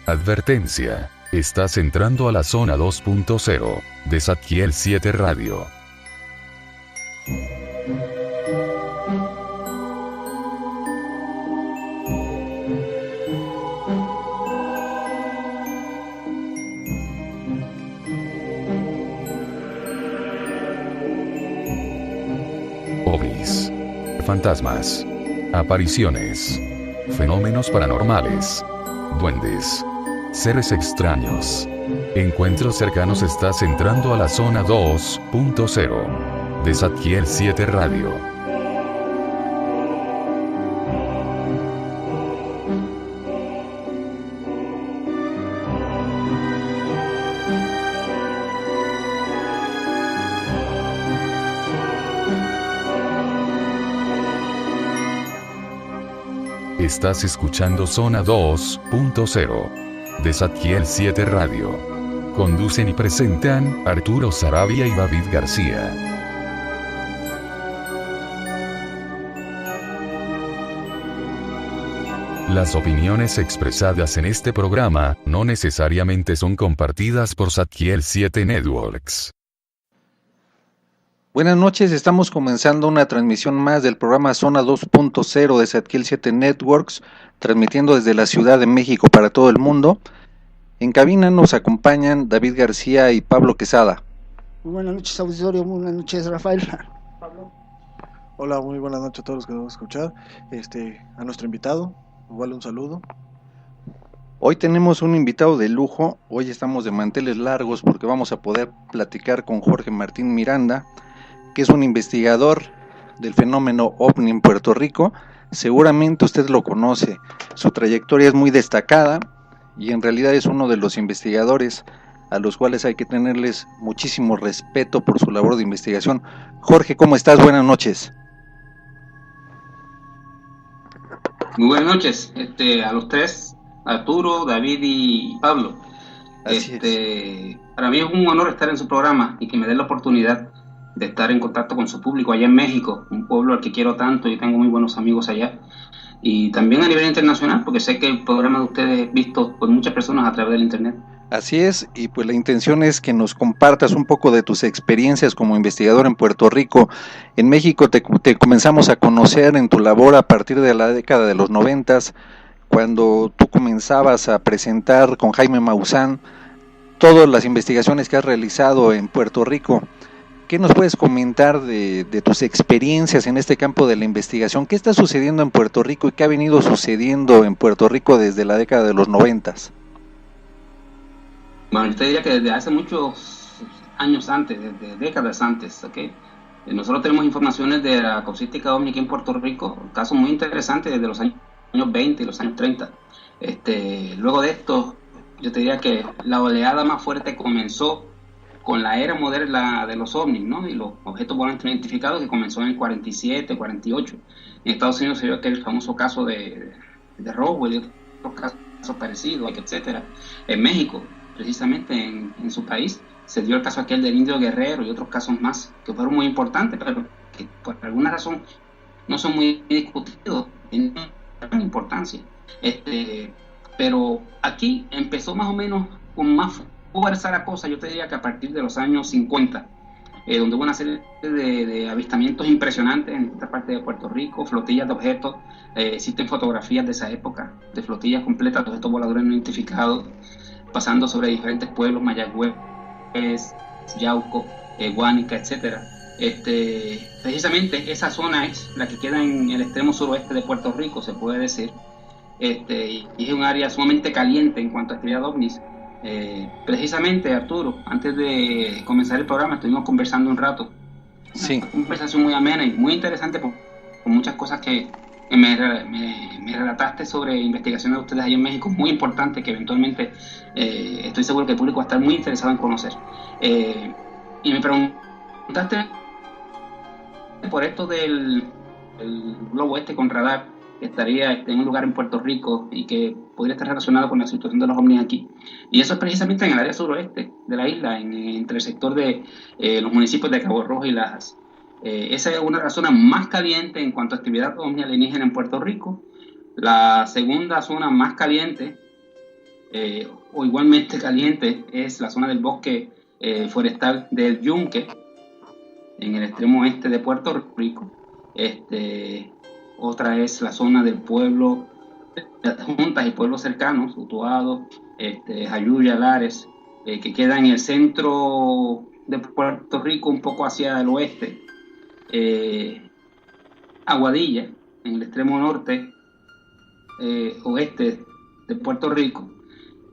Advertencia. Estás entrando a la zona 2.0 de Zadkiel 7 Radio. OVNIs, fantasmas, apariciones, fenómenos paranormales, duendes, seres extraños, encuentros cercanos. Estás entrando a la zona 2.0 de Zadkiel 7 Radio. Estás escuchando Zona 2.0 de Zadkiel 7 Radio. Conducen y presentan Arturo Sarabia y David García. Las opiniones expresadas en este programa no necesariamente son compartidas por Zadkiel 7 Networks. Buenas noches, estamos comenzando una transmisión más del programa Zona 2.0 de Zadkiel 7 Networks, transmitiendo desde la Ciudad de México para todo el mundo. En cabina nos acompañan David García y Pablo Quesada. Muy buenas noches, auditorio, muy buenas noches, Rafael. Pablo. Hola, muy buenas noches a todos los que nos van a escuchar. A nuestro invitado, igual un saludo. Hoy tenemos un invitado de lujo, hoy estamos de manteles largos porque vamos a poder platicar con Jorge Martín Miranda, que es un investigador del fenómeno OVNI en Puerto Rico. Seguramente usted lo conoce, su trayectoria es muy destacada y en realidad es uno de los investigadores a los cuales hay que tenerles muchísimo respeto por su labor de investigación. Jorge, ¿cómo estás? Buenas noches. Muy buenas noches a los tres, Arturo, David y Pablo. Para mí es un honor estar en su programa y que me den la oportunidad de estar en contacto con su público allá en México, un pueblo al que quiero tanto y tengo muy buenos amigos allá, y también a nivel internacional, porque sé que el programa de ustedes es visto por muchas personas a través del internet. Así es, y pues la intención es que nos compartas un poco de tus experiencias como investigador en Puerto Rico. En México te comenzamos a conocer en tu labor a partir de la década de los 90, cuando tú comenzabas a presentar con Jaime Maussan todas las investigaciones que has realizado en Puerto Rico. ¿Qué nos puedes comentar de tus experiencias en este campo de la investigación? ¿Qué está sucediendo en Puerto Rico y qué ha venido sucediendo en Puerto Rico desde la década de los 90? Bueno, yo te diría que desde hace muchos años antes, desde décadas antes, ¿okay? Nosotros tenemos informaciones de la causística OVNI aquí en Puerto Rico, casos muy interesantes desde los años 20 y los años 30. Luego de esto, yo te diría que la oleada más fuerte comenzó con la era moderna de los ovnis, ¿no? Y los objetos volantes no identificados, que comenzó en el 47, 48. En Estados Unidos se vio aquel famoso caso de Roswell y otros casos parecidos, etcétera. En México, precisamente en su país, se dio el caso aquel del Indio Guerrero y otros casos más que fueron muy importantes, pero que por alguna razón no son muy discutidos, tienen gran importancia. Pero aquí empezó más o menos con más fuerza la cosa, yo te diría que a partir de los años 50, donde hubo una serie de avistamientos impresionantes en esta parte de Puerto Rico, flotillas de objetos, existen fotografías de esa época, de flotillas completas de objetos voladores no identificados, pasando sobre diferentes pueblos, Mayagüez, Yauco, Guánica, etcétera. Precisamente esa zona es la que queda en el extremo suroeste de Puerto Rico, se puede decir, y es un área sumamente caliente en cuanto a actividad ovnis. Precisamente, Arturo, antes de comenzar el programa estuvimos conversando un rato. Sí. Una conversación muy amena y muy interesante por muchas cosas que me relataste sobre investigaciones de ustedes allá en México, muy importante, que eventualmente estoy seguro que el público va a estar muy interesado en conocer. Y me preguntaste por esto del globo con radar, que estaría en un lugar en Puerto Rico y que podría estar relacionado con la situación de los ovnis aquí. Y eso es precisamente en el área suroeste de la isla, entre el sector de los municipios de Cabo Rojo y Lajas. Esa es una de las zonas más calientes en cuanto a actividad ovni alienígena en Puerto Rico. La segunda zona más caliente o igualmente caliente es la zona del bosque forestal del Yunque, en el extremo oeste de Puerto Rico. Otra es la zona del pueblo de Juntas y pueblos cercanos, Utuado, Jayuya, Lares, que queda en el centro de Puerto Rico, un poco hacia el oeste. Aguadilla, en el extremo norte, oeste de Puerto Rico.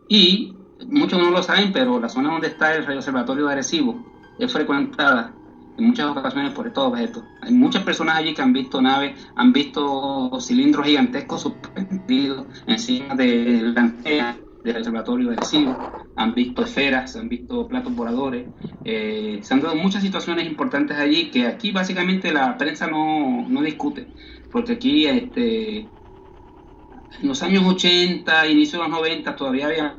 Y muchos no lo saben, pero la zona donde está el radioobservatorio de Arecibo es frecuentada en muchas ocasiones por estos objetos. Hay muchas personas allí que han visto naves, han visto cilindros gigantescos suspendidos encima de la antena del observatorio de Arecibo, han visto esferas, han visto platos voladores, se han dado muchas situaciones importantes allí que aquí básicamente la prensa no discute, porque aquí en los años 80, inicio de los 90 todavía había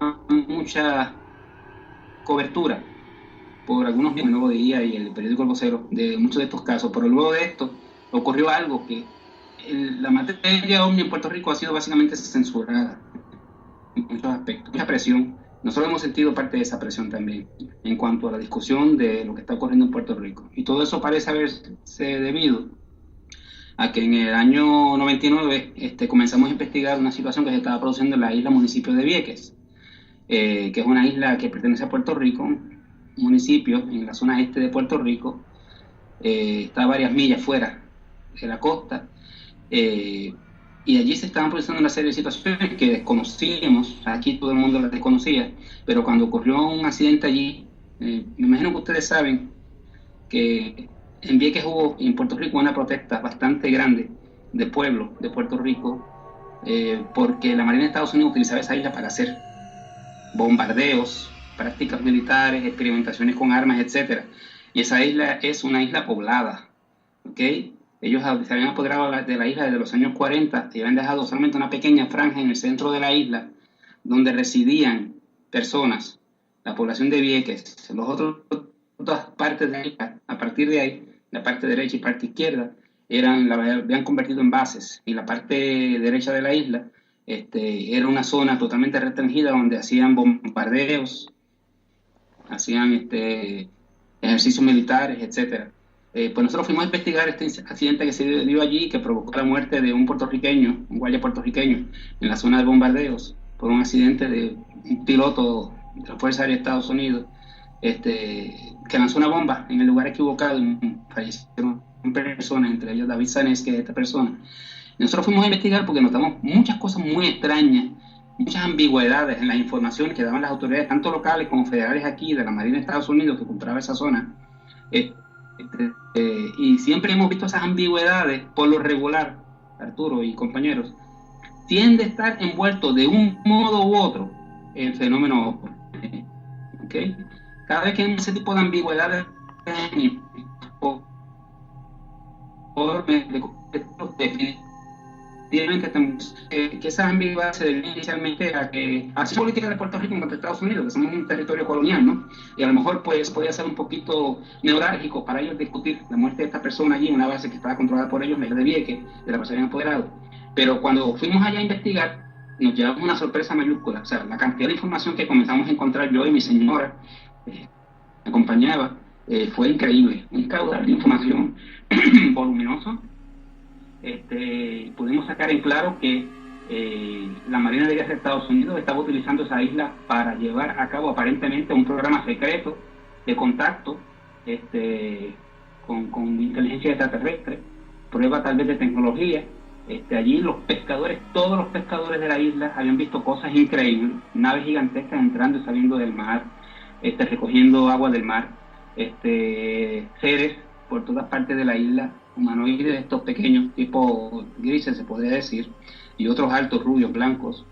mucha cobertura por algunos medios, el Nuevo Día y el periódico El Vocero, de muchos de estos casos, pero luego de esto ocurrió algo que la materia OVNI en Puerto Rico ha sido básicamente censurada en muchos aspectos, mucha presión. Nosotros hemos sentido parte de esa presión también en cuanto a la discusión de lo que está ocurriendo en Puerto Rico, y todo eso parece haberse debido a que en el año 99 comenzamos a investigar una situación que se estaba produciendo en la isla municipio de Vieques, que es una isla que pertenece a Puerto Rico, un municipio en la zona este de Puerto Rico, está a varias millas fuera de la costa, y allí se estaban produciendo una serie de situaciones que desconocíamos. Aquí todo el mundo las desconocía, pero cuando ocurrió un accidente allí, me imagino que ustedes saben que en Vieques hubo en Puerto Rico una protesta bastante grande de pueblo de Puerto Rico, porque la Marina de Estados Unidos utilizaba esa isla para hacer bombardeos, prácticas militares, experimentaciones con armas, etcétera. Y esa isla es una isla poblada, ¿ok? Ellos se habían apoderado de la isla desde los años 40 y habían dejado solamente una pequeña franja en el centro de la isla donde residían personas, la población de Vieques. Las otras partes de la isla, a partir de ahí, la parte derecha y parte izquierda, la habían convertido en bases, y la parte derecha de la isla era una zona totalmente restringida donde hacían bombardeos, hacían ejercicios militares, etcétera. Pues nosotros fuimos a investigar este accidente que se dio allí, que provocó la muerte de un puertorriqueño, un guardia puertorriqueño, en la zona de bombardeos, por un accidente de un piloto de la Fuerza Aérea de Estados Unidos, que lanzó una bomba en el lugar equivocado y fallecieron personas, entre ellos David Sanés, que es esta persona. Y nosotros fuimos a investigar porque notamos muchas cosas muy extrañas, muchas ambigüedades en las informaciones que daban las autoridades, tanto locales como federales aquí, de la Marina de Estados Unidos, que controlaba esa zona. Y siempre hemos visto esas ambigüedades. Por lo regular, Arturo y compañeros, tiende a estar envuelto de un modo u otro el fenómeno OVNI, ¿okay? Cada vez que hay ese tipo de ambigüedades que esas ambigüedades se deben inicialmente a que así política de Puerto Rico contra Estados Unidos, que somos un territorio colonial, ¿no? Y a lo mejor pues podría ser un poquito neurálgico para ellos discutir la muerte de esta persona allí en una base que estaba controlada por ellos, la isla de Vieques, de la que se habían apoderado. Pero cuando fuimos allá a investigar, nos llevamos una sorpresa mayúscula. O sea, la cantidad de información que comenzamos a encontrar, yo y mi señora me acompañaba, fue increíble. Un caudal de información voluminoso. Pudimos sacar en claro que la Marina de Guerra de Estados Unidos estaba utilizando esa isla para llevar a cabo aparentemente un programa secreto de contacto con inteligencia extraterrestre, prueba tal vez de tecnología. Allí los pescadores, todos los pescadores de la isla habían visto cosas increíbles, naves gigantescas entrando y saliendo del mar, recogiendo agua del mar, seres por todas partes de la isla, humanoides, estos pequeños, tipo grises se podría decir, y otros altos, rubios, blancos.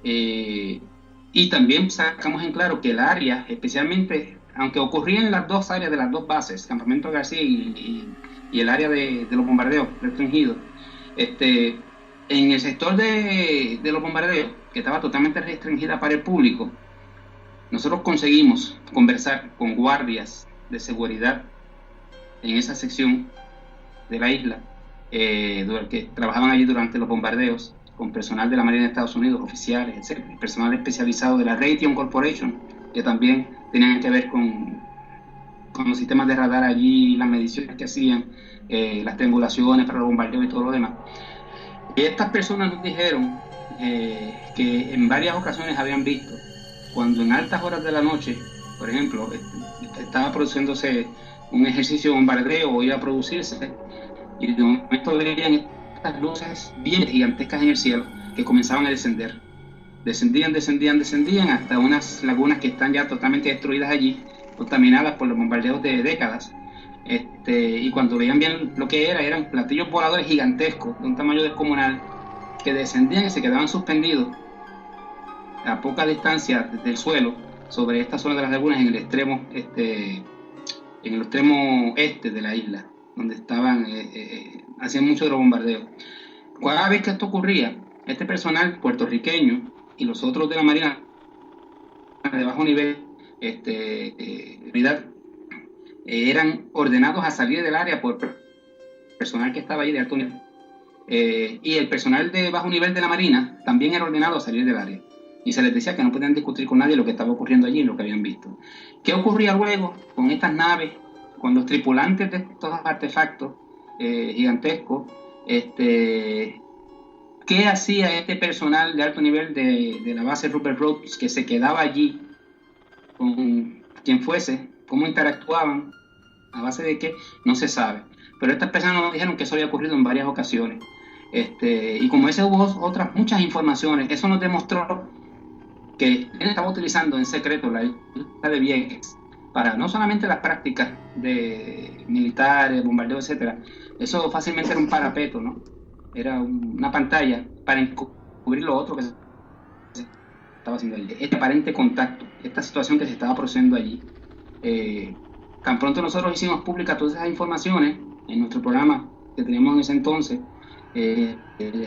Y también sacamos en claro que el área, especialmente, aunque ocurría en las dos áreas de las dos bases, Campamento García y el área de los bombardeos restringidos, en el sector de los bombardeos, que estaba totalmente restringida para el público, nosotros conseguimos conversar con guardias de seguridad en esa sección de la isla, que trabajaban allí durante los bombardeos, con personal de la Marina de Estados Unidos, oficiales, etc., personal especializado de la Raytheon Corporation, que también tenían que ver con los sistemas de radar allí, las mediciones que hacían, las triangulaciones para los bombardeos y todo lo demás. Y estas personas nos dijeron que en varias ocasiones habían visto, cuando en altas horas de la noche, por ejemplo, estaba produciéndose un ejercicio de bombardeo o iba a producirse, y de un momento veían estas luces bien gigantescas en el cielo que comenzaban a descender. Descendían hasta unas lagunas que están ya totalmente destruidas allí, contaminadas por los bombardeos de décadas. Y cuando veían bien lo que eran platillos voladores gigantescos de un tamaño descomunal que descendían y se quedaban suspendidos a poca distancia del suelo sobre esta zona de las lagunas en el extremo este de la isla, donde estaban hacían mucho de los bombardeos. Cada vez que esto ocurría, este personal puertorriqueño y los otros de la Marina de bajo nivel unidad eran ordenados a salir del área por personal que estaba allí de alto nivel, y el personal de bajo nivel de la Marina también era ordenado a salir del área, y se les decía que no podían discutir con nadie lo que estaba ocurriendo allí, lo que habían visto. ¿Qué ocurría luego con estas naves, con los tripulantes de estos artefactos gigantescos? ¿Qué hacía este personal de alto nivel de la base Rupert Rhodes, que se quedaba allí con quien fuese? ¿Cómo interactuaban? ¿A base de qué? No se sabe. Pero estas personas nos dijeron que eso había ocurrido en varias ocasiones. Y como ese hubo otras muchas informaciones, eso nos demostró que él estaba utilizando en secreto la isla de Vieques para no solamente las prácticas de militares, bombardeos, etcétera. Eso fácilmente era un parapeto, ¿no? Era una pantalla para encubrir lo otro que se estaba haciendo allí. Este aparente contacto, esta situación que se estaba produciendo allí. Tan pronto nosotros hicimos públicas todas esas informaciones en nuestro programa que teníamos en ese entonces,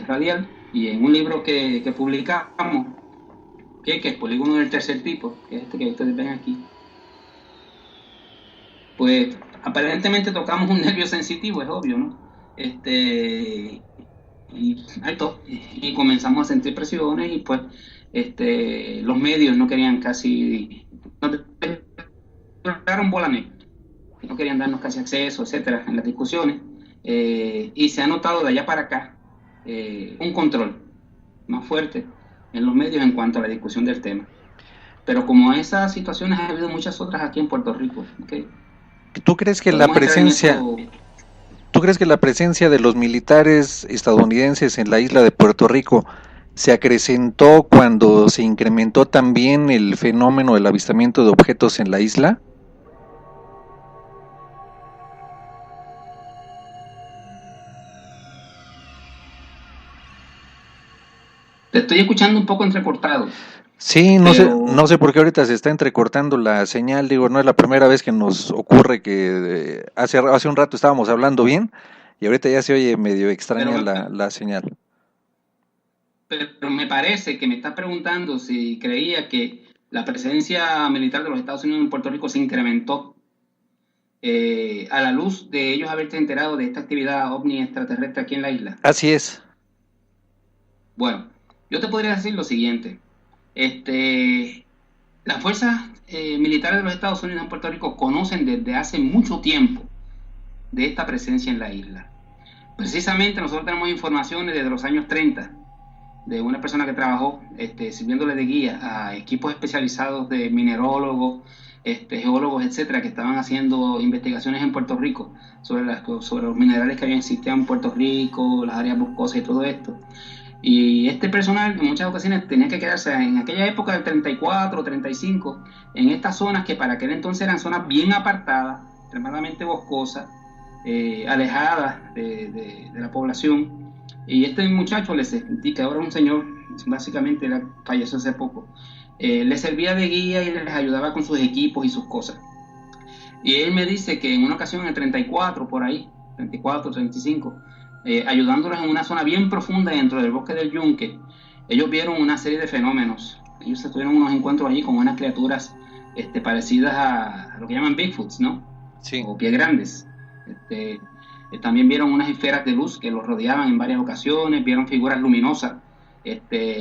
radial, y en un libro que publicamos, que es Polígono del Tercer Tipo, que es este que ustedes ven aquí, pues aparentemente tocamos un nervio sensitivo, es obvio, ¿no? Y comenzamos a sentir presiones, y pues los medios no querían casi, no querían darnos casi acceso, etcétera, en las discusiones, y se ha notado de allá para acá un control más fuerte en los medios en cuanto a la discusión del tema. Pero como esas situaciones ha habido muchas otras aquí en Puerto Rico, ¿okay? ¿Tú crees que la presencia de los militares estadounidenses en la isla de Puerto Rico se acrecentó cuando se incrementó también el fenómeno del avistamiento de objetos en la isla? Te estoy escuchando un poco entrecortado. Sí, no sé por qué ahorita se está entrecortando la señal. Digo, no es la primera vez que nos ocurre que hace un rato estábamos hablando bien y ahorita ya se oye medio extraña la señal. Pero me parece que me estás preguntando si creía que la presencia militar de los Estados Unidos en Puerto Rico se incrementó a la luz de ellos haberse enterado de esta actividad ovni extraterrestre aquí en la isla. Así es. Bueno, yo te podría decir lo siguiente. Las fuerzas militares de los Estados Unidos en Puerto Rico conocen desde hace mucho tiempo de esta presencia en la isla. Precisamente nosotros tenemos informaciones desde los años 30 de una persona que trabajó sirviéndole de guía a equipos especializados de minerólogos, geólogos, etcétera, que estaban haciendo investigaciones en Puerto Rico sobre los minerales que habían existido en Puerto Rico, las áreas boscosas y todo esto. Y este personal en muchas ocasiones tenía que quedarse en aquella época del 34, 35, en estas zonas que para aquel entonces eran zonas bien apartadas, extremadamente boscosas, alejadas de la población. Y este muchacho les indica, ahora un señor, básicamente falleció hace poco, les servía de guía y les ayudaba con sus equipos y sus cosas. Y él me dice que en una ocasión en el 34, por ahí, 34, 35, ayudándolos en una zona bien profunda dentro del bosque del Yunque, ellos vieron una serie de fenómenos. Ellos tuvieron unos encuentros allí con unas criaturas parecidas a lo que llaman Bigfoots, ¿no? Sí. O pies grandes. También vieron unas esferas de luz que los rodeaban en varias ocasiones, vieron figuras luminosas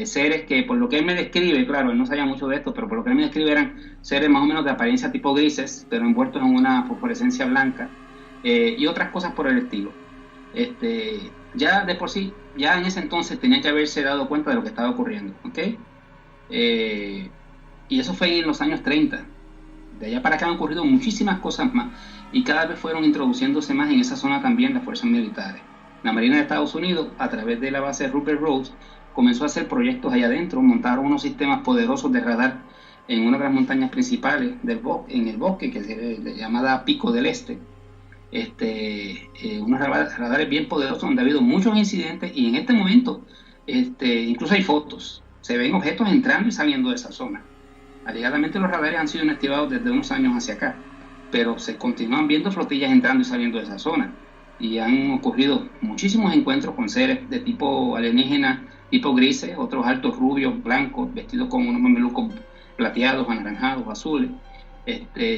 seres que, por lo que él me describe, claro, él no sabía mucho de esto, pero por lo que él me describe eran seres más o menos de apariencia tipo grises, pero envueltos en una fosforescencia blanca, y otras cosas por el estilo. Ya de por sí, ya en ese entonces tenían que haberse dado cuenta de lo que estaba ocurriendo, ¿ok? Y eso fue en los años 30. De allá para acá han ocurrido muchísimas cosas más, y cada vez fueron introduciéndose más en esa zona también las fuerzas militares. La Marina de Estados Unidos, a través de la base Rupert Rose, comenzó a hacer proyectos allá adentro, montaron unos sistemas poderosos de radar en una de las montañas principales en el bosque, que es llamada Pico del Este. Unos radares bien poderosos donde ha habido muchos incidentes, y en este momento incluso hay fotos, se ven objetos entrando y saliendo de esa zona. Alegadamente los radares han sido inactivados desde unos años hacia acá, pero se continúan viendo flotillas entrando y saliendo de esa zona, y han ocurrido muchísimos encuentros con seres de tipo alienígena, tipo grises, otros altos rubios, blancos, vestidos con unos mamelucos plateados, anaranjados, azules,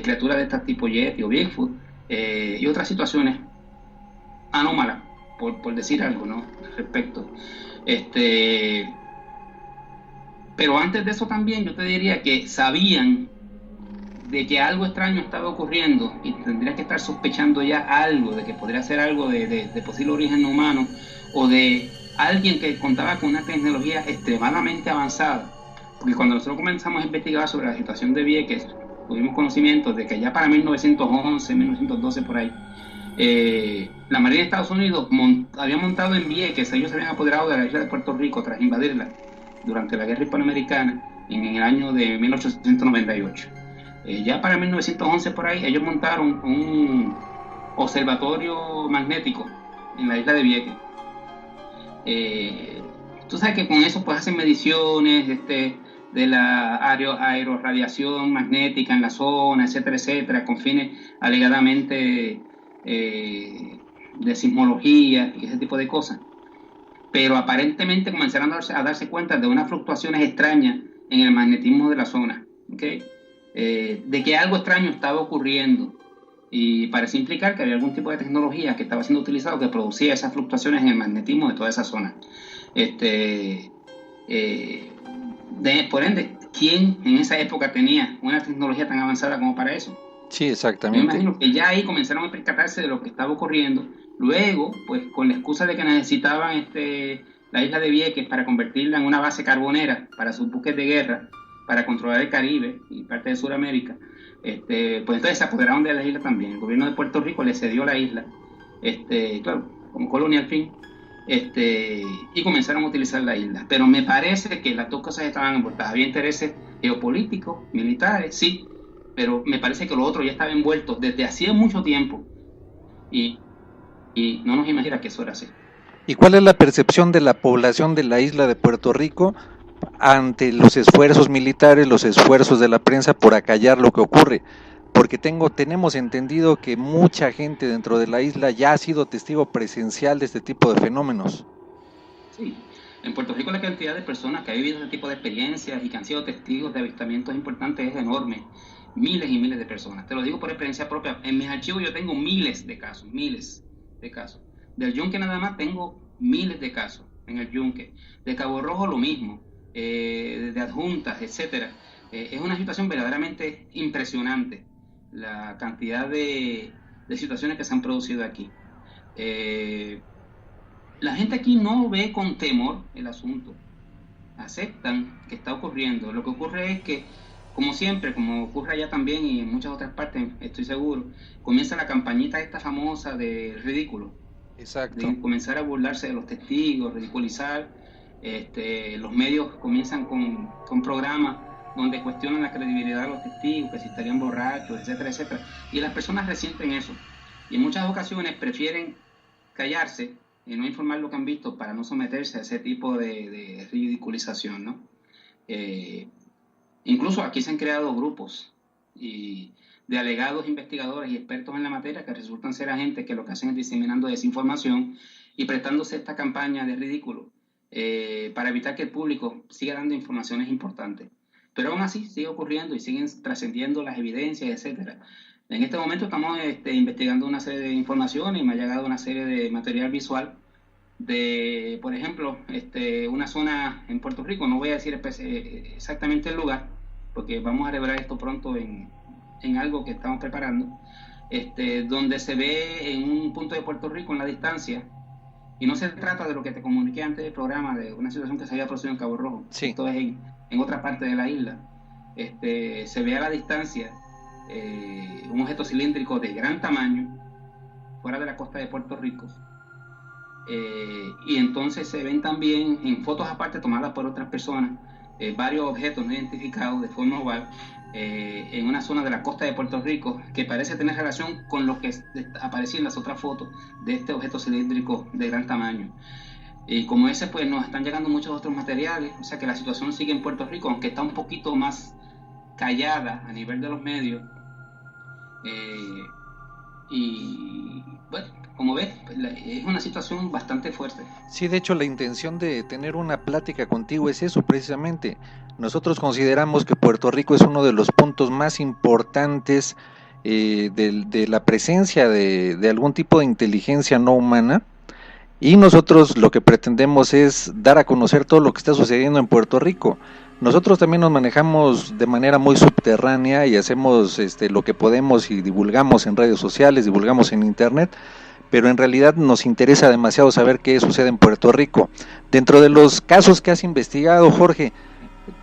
criaturas de este tipo Yeti o Bigfoot, y otras situaciones anómalas, por decir algo, ¿no? Al respecto. Pero antes de eso también yo te diría que sabían de que algo extraño estaba ocurriendo, y tendría que estar sospechando ya algo, de que podría ser algo de posible origen no humano, o de alguien que contaba con una tecnología extremadamente avanzada. Porque cuando nosotros comenzamos a investigar sobre la situación de Vieques, tuvimos conocimiento de que ya para 1911, 1912 por ahí, la Marina de Estados Unidos había montado en Vieques, ellos se habían apoderado de la isla de Puerto Rico tras invadirla durante la guerra hispanoamericana en el año de 1898. Ya para 1911 por ahí, ellos montaron un observatorio magnético en la isla de Vieques. Tú sabes que con eso pues hacen mediciones de la aerorradiación magnética en la zona, etcétera, etcétera, con fines alegadamente de sismología y ese tipo de cosas. Pero aparentemente comenzaron a darse cuenta de unas fluctuaciones extrañas en el magnetismo de la zona, ¿okay? De que algo extraño estaba ocurriendo, y parece implicar que había algún tipo de tecnología que estaba siendo utilizado que producía esas fluctuaciones en el magnetismo de toda esa zona. Por ende, ¿quién en esa época tenía una tecnología tan avanzada como para eso? Sí, exactamente. Me imagino que ya ahí comenzaron a percatarse de lo que estaba ocurriendo. Luego, pues con la excusa de que necesitaban la isla de Vieques para convertirla en una base carbonera para sus buques de guerra, para controlar el Caribe y parte de Sudamérica, pues entonces se apoderaron de la isla también. El gobierno de Puerto Rico le cedió la isla, claro, como colonia al fin, y comenzaron a utilizar la isla. Pero me parece que las dos cosas estaban envueltas. Había intereses geopolíticos, militares, sí, pero me parece que lo otro ya estaba envuelto desde hacía mucho tiempo, y no nos imaginamos que eso era así. ¿Y cuál es la percepción de la población de la isla de Puerto Rico ante los esfuerzos militares, los esfuerzos de la prensa por acallar lo que ocurre? Porque tenemos entendido que mucha gente dentro de la isla ya ha sido testigo presencial de este tipo de fenómenos. Sí, en Puerto Rico la cantidad de personas que han vivido este tipo de experiencias y que han sido testigos de avistamientos importantes es enorme. Miles y miles de personas. Te lo digo por experiencia propia. En mis archivos yo tengo miles de casos. Del Yunque nada más tengo miles de casos en el Yunque. De Cabo Rojo lo mismo. De adjuntas, etcétera. Es una situación verdaderamente impresionante, la cantidad de situaciones que se han producido aquí. La gente aquí no ve con temor el asunto, aceptan que está ocurriendo. Lo que ocurre es que, como siempre, como ocurre allá también y en muchas otras partes, estoy seguro, comienza la campañita esta famosa de ridículo. Exacto. De comenzar a burlarse de los testigos, ridiculizar. Los medios comienzan con programas donde cuestionan la credibilidad de los testigos, que si estarían borrachos, etcétera, etcétera. Y las personas resienten eso. Y en muchas ocasiones prefieren callarse y no informar lo que han visto para no someterse a ese tipo de ridiculización, ¿no? Incluso aquí se han creado grupos de alegados investigadores y expertos en la materia que resultan ser agentes que lo que hacen es diseminando desinformación y prestándose esta campaña de ridículo para evitar que el público siga dando informaciones importantes. Pero aún así sigue ocurriendo y siguen trascendiendo las evidencias, etcétera. En este momento estamos investigando una serie de informaciones y me ha llegado una serie de material visual de, por ejemplo, una zona en Puerto Rico, no voy a decir exactamente el lugar, porque vamos a revelar esto pronto en algo que estamos preparando, donde se ve en un punto de Puerto Rico en la distancia, y no se trata de lo que te comuniqué antes del programa, de una situación que se había producido en Cabo Rojo, Sí. esto es en otra parte de la isla. Se ve a la distancia un objeto cilíndrico de gran tamaño, fuera de la costa de Puerto Rico, y entonces se ven también en fotos aparte tomadas por otras personas varios objetos no identificados de forma oval en una zona de la costa de Puerto Rico que parece tener relación con lo que aparecía en las otras fotos de este objeto cilíndrico de gran tamaño. Y como ese, pues nos están llegando muchos otros materiales, o sea que la situación sigue en Puerto Rico, aunque está un poquito más callada a nivel de los medios. Y bueno, como ves, es una situación bastante fuerte. Sí, de hecho la intención de tener una plática contigo es eso precisamente. Nosotros consideramos que Puerto Rico es uno de los puntos más importantes de la presencia de algún tipo de inteligencia no humana, y nosotros lo que pretendemos es dar a conocer todo lo que está sucediendo en Puerto Rico. Nosotros también nos manejamos de manera muy subterránea y hacemos lo que podemos y divulgamos en redes sociales, divulgamos en internet, pero en realidad nos interesa demasiado saber qué sucede en Puerto Rico. Dentro de los casos que has investigado, Jorge,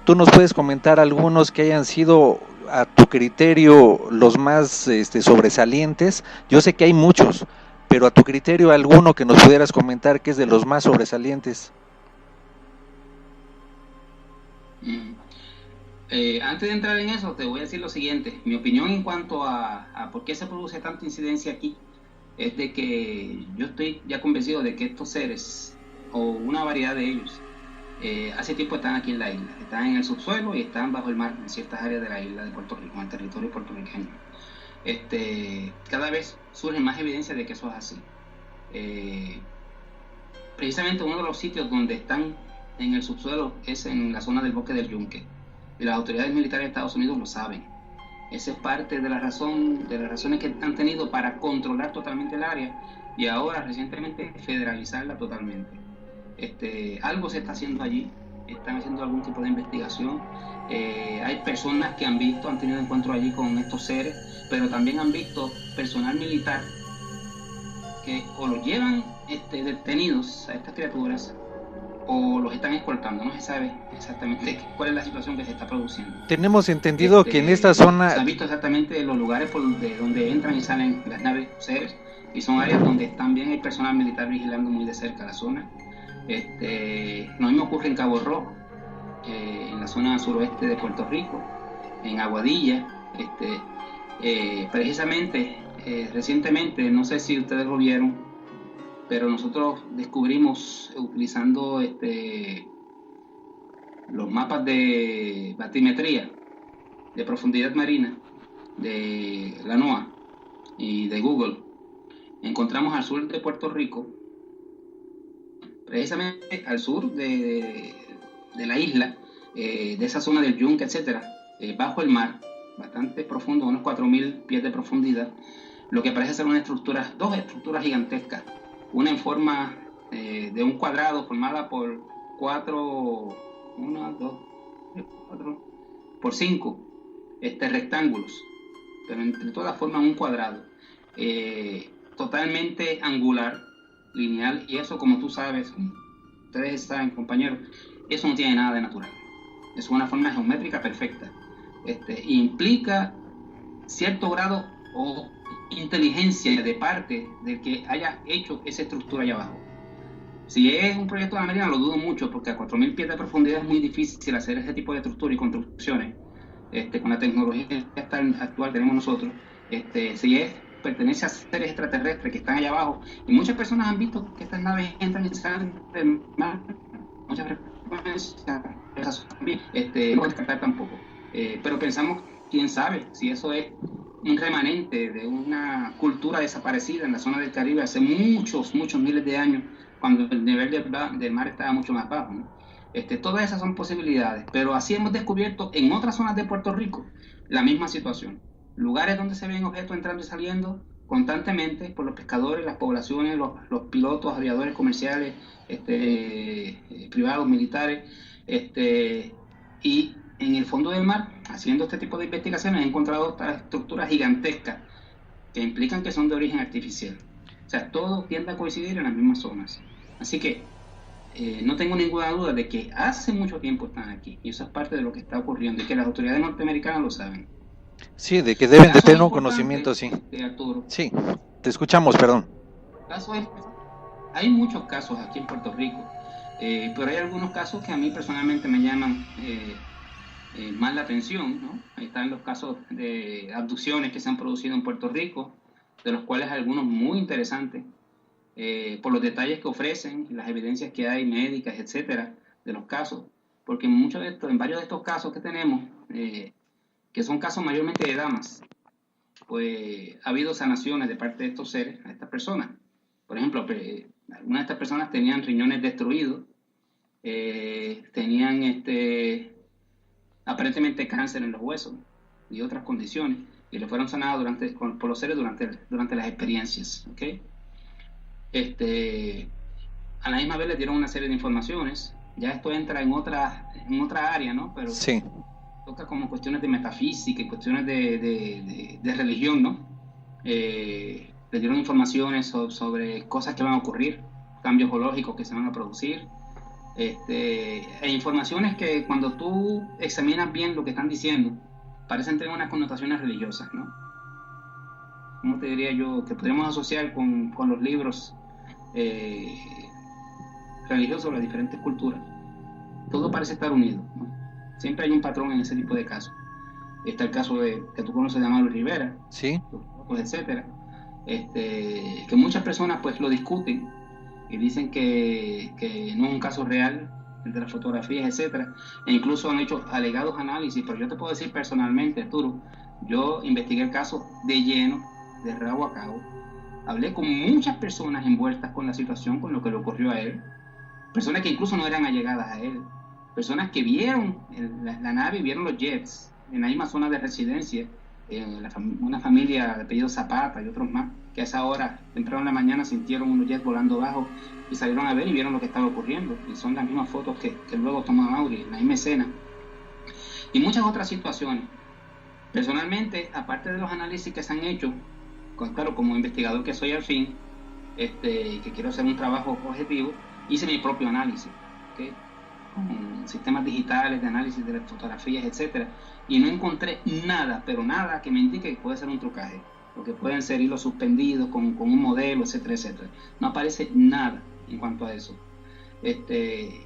¿tú nos puedes comentar algunos que hayan sido a tu criterio los más sobresalientes? Yo sé que hay muchos, pero a tu criterio alguno que nos pudieras comentar que es de los más sobresalientes. Antes de entrar en eso, te voy a decir lo siguiente. Mi opinión en cuanto a por qué se produce tanta incidencia aquí es de que yo estoy ya convencido de que estos seres, o una variedad de ellos, hace tiempo están aquí en la isla, están en el subsuelo y están bajo el mar en ciertas áreas de la isla de Puerto Rico, en el territorio puertorriqueño. Cada vez surge más evidencia de que eso es así. Precisamente uno de los sitios donde están en el subsuelo es en la zona del bosque del Yunque, y las autoridades militares de Estados Unidos lo saben. Esa es parte de la razón, de las razones que han tenido para controlar totalmente el área y ahora recientemente federalizarla totalmente. Algo se está haciendo allí, están haciendo algún tipo de investigación. Hay personas que han tenido encuentro allí con estos seres, pero también han visto personal militar que o los llevan detenidos a estas criaturas o los están escoltando. No se sabe exactamente cuál es la situación que se está produciendo. Tenemos entendido que en esta zona se han visto exactamente los lugares de donde entran y salen las naves seres, y son áreas donde también hay personal militar vigilando muy de cerca la zona. Lo mismo ocurre en Cabo Rojo, en la zona suroeste de Puerto Rico, en Aguadilla. Precisamente recientemente, no sé si ustedes lo vieron, pero nosotros descubrimos, utilizando los mapas de batimetría de profundidad marina de la NOAA y de Google, encontramos al sur de Puerto Rico, precisamente al sur de la isla, de esa zona del Yunque, etcétera, bajo el mar, bastante profundo, unos 4.000 pies de profundidad, lo que parece ser dos estructuras gigantescas, una en forma de un cuadrado formada por 4 por 5 rectángulos, pero entre todas forman un cuadrado, totalmente angular, lineal, y eso, como tú sabes, ustedes saben, compañeros, eso no tiene nada de natural, es una forma geométrica perfecta. Implica cierto grado o inteligencia de parte del que haya hecho esa estructura allá abajo. Si es un proyecto de la Marina, lo dudo mucho, porque a 4.000 pies de profundidad es muy difícil hacer ese tipo de estructura y construcciones con la tecnología actual que tenemos nosotros. Si pertenece a seres extraterrestres que están allá abajo, y muchas personas han visto que estas naves entran y salen del mar, muchas frecuencias, también, no puedo descartar tampoco, pero pensamos, quién sabe, si eso es un remanente de una cultura desaparecida en la zona del Caribe hace muchos miles de años, cuando el nivel del mar estaba mucho más bajo, ¿no? Todas esas son posibilidades, pero así hemos descubierto en otras zonas de Puerto Rico la misma situación. Lugares donde se ven objetos entrando y saliendo, constantemente por los pescadores, las poblaciones, los pilotos, aviadores comerciales, privados, militares, y en el fondo del mar, haciendo este tipo de investigaciones, he encontrado estas estructuras gigantescas que implican que son de origen artificial. O sea, todo tiende a coincidir en las mismas zonas. Así que no tengo ninguna duda de que hace mucho tiempo están aquí, y eso es parte de lo que está ocurriendo, y que las autoridades norteamericanas lo saben. Sí, de que deben de tener un conocimiento, sí. Arturo. Sí, te escuchamos, perdón. Hay muchos casos aquí en Puerto Rico, pero hay algunos casos que a mí personalmente me llaman más la atención, ¿no? Ahí están los casos de abducciones que se han producido en Puerto Rico, de los cuales algunos muy interesantes, por los detalles que ofrecen, las evidencias que hay médicas, etcétera, de los casos, porque en varios de estos casos que tenemos, que son casos mayormente de damas, pues ha habido sanaciones de parte de estos seres a estas personas. Por ejemplo, algunas de estas personas tenían riñones destruidos, tenían aparentemente cáncer en los huesos y otras condiciones, y le fueron sanados por los seres durante las experiencias, ¿okay? A la misma vez les dieron una serie de informaciones. Ya esto entra en otra área, ¿no? Pero sí, toca como cuestiones de metafísica y cuestiones de religión, ¿no? Les dieron informaciones sobre cosas que van a ocurrir, cambios geológicos que se van a producir, e informaciones que cuando tú examinas bien lo que están diciendo, parecen tener unas connotaciones religiosas, ¿no? ¿Cómo te diría yo? Que podríamos asociar con los libros religiosos de las diferentes culturas. Todo parece estar unido, ¿no? Siempre hay un patrón en ese tipo de casos. Está el caso que tú conoces de Amado Rivera, sí, pues, etcétera, que muchas personas pues lo discuten y dicen que no es un caso real, el de las fotografías, etcétera, e incluso han hecho alegados análisis. Pero yo te puedo decir personalmente, Arturo, yo investigué el caso de lleno, de rabo a cabo. Hablé con muchas personas envueltas con la situación, con lo que le ocurrió a él, personas que incluso no eran allegadas a él, personas que vieron la nave, vieron los jets en la misma zona de residencia, una familia de apellido Zapata y otros más, que a esa hora, temprano en la mañana, sintieron unos jets volando bajo y salieron a ver y vieron lo que estaba ocurriendo, y son las mismas fotos que luego toma Mauri, en la misma escena, y muchas otras situaciones. Personalmente, aparte de los análisis que se han hecho, claro, como investigador que soy al fin, que quiero hacer un trabajo objetivo, hice mi propio análisis, ¿okay? Con sistemas digitales de análisis de las fotografías, etcétera, y no encontré nada, pero nada que me indique que puede ser un trucaje, porque pueden ser hilos suspendidos con un modelo, etcétera, etcétera. No aparece nada en cuanto a eso.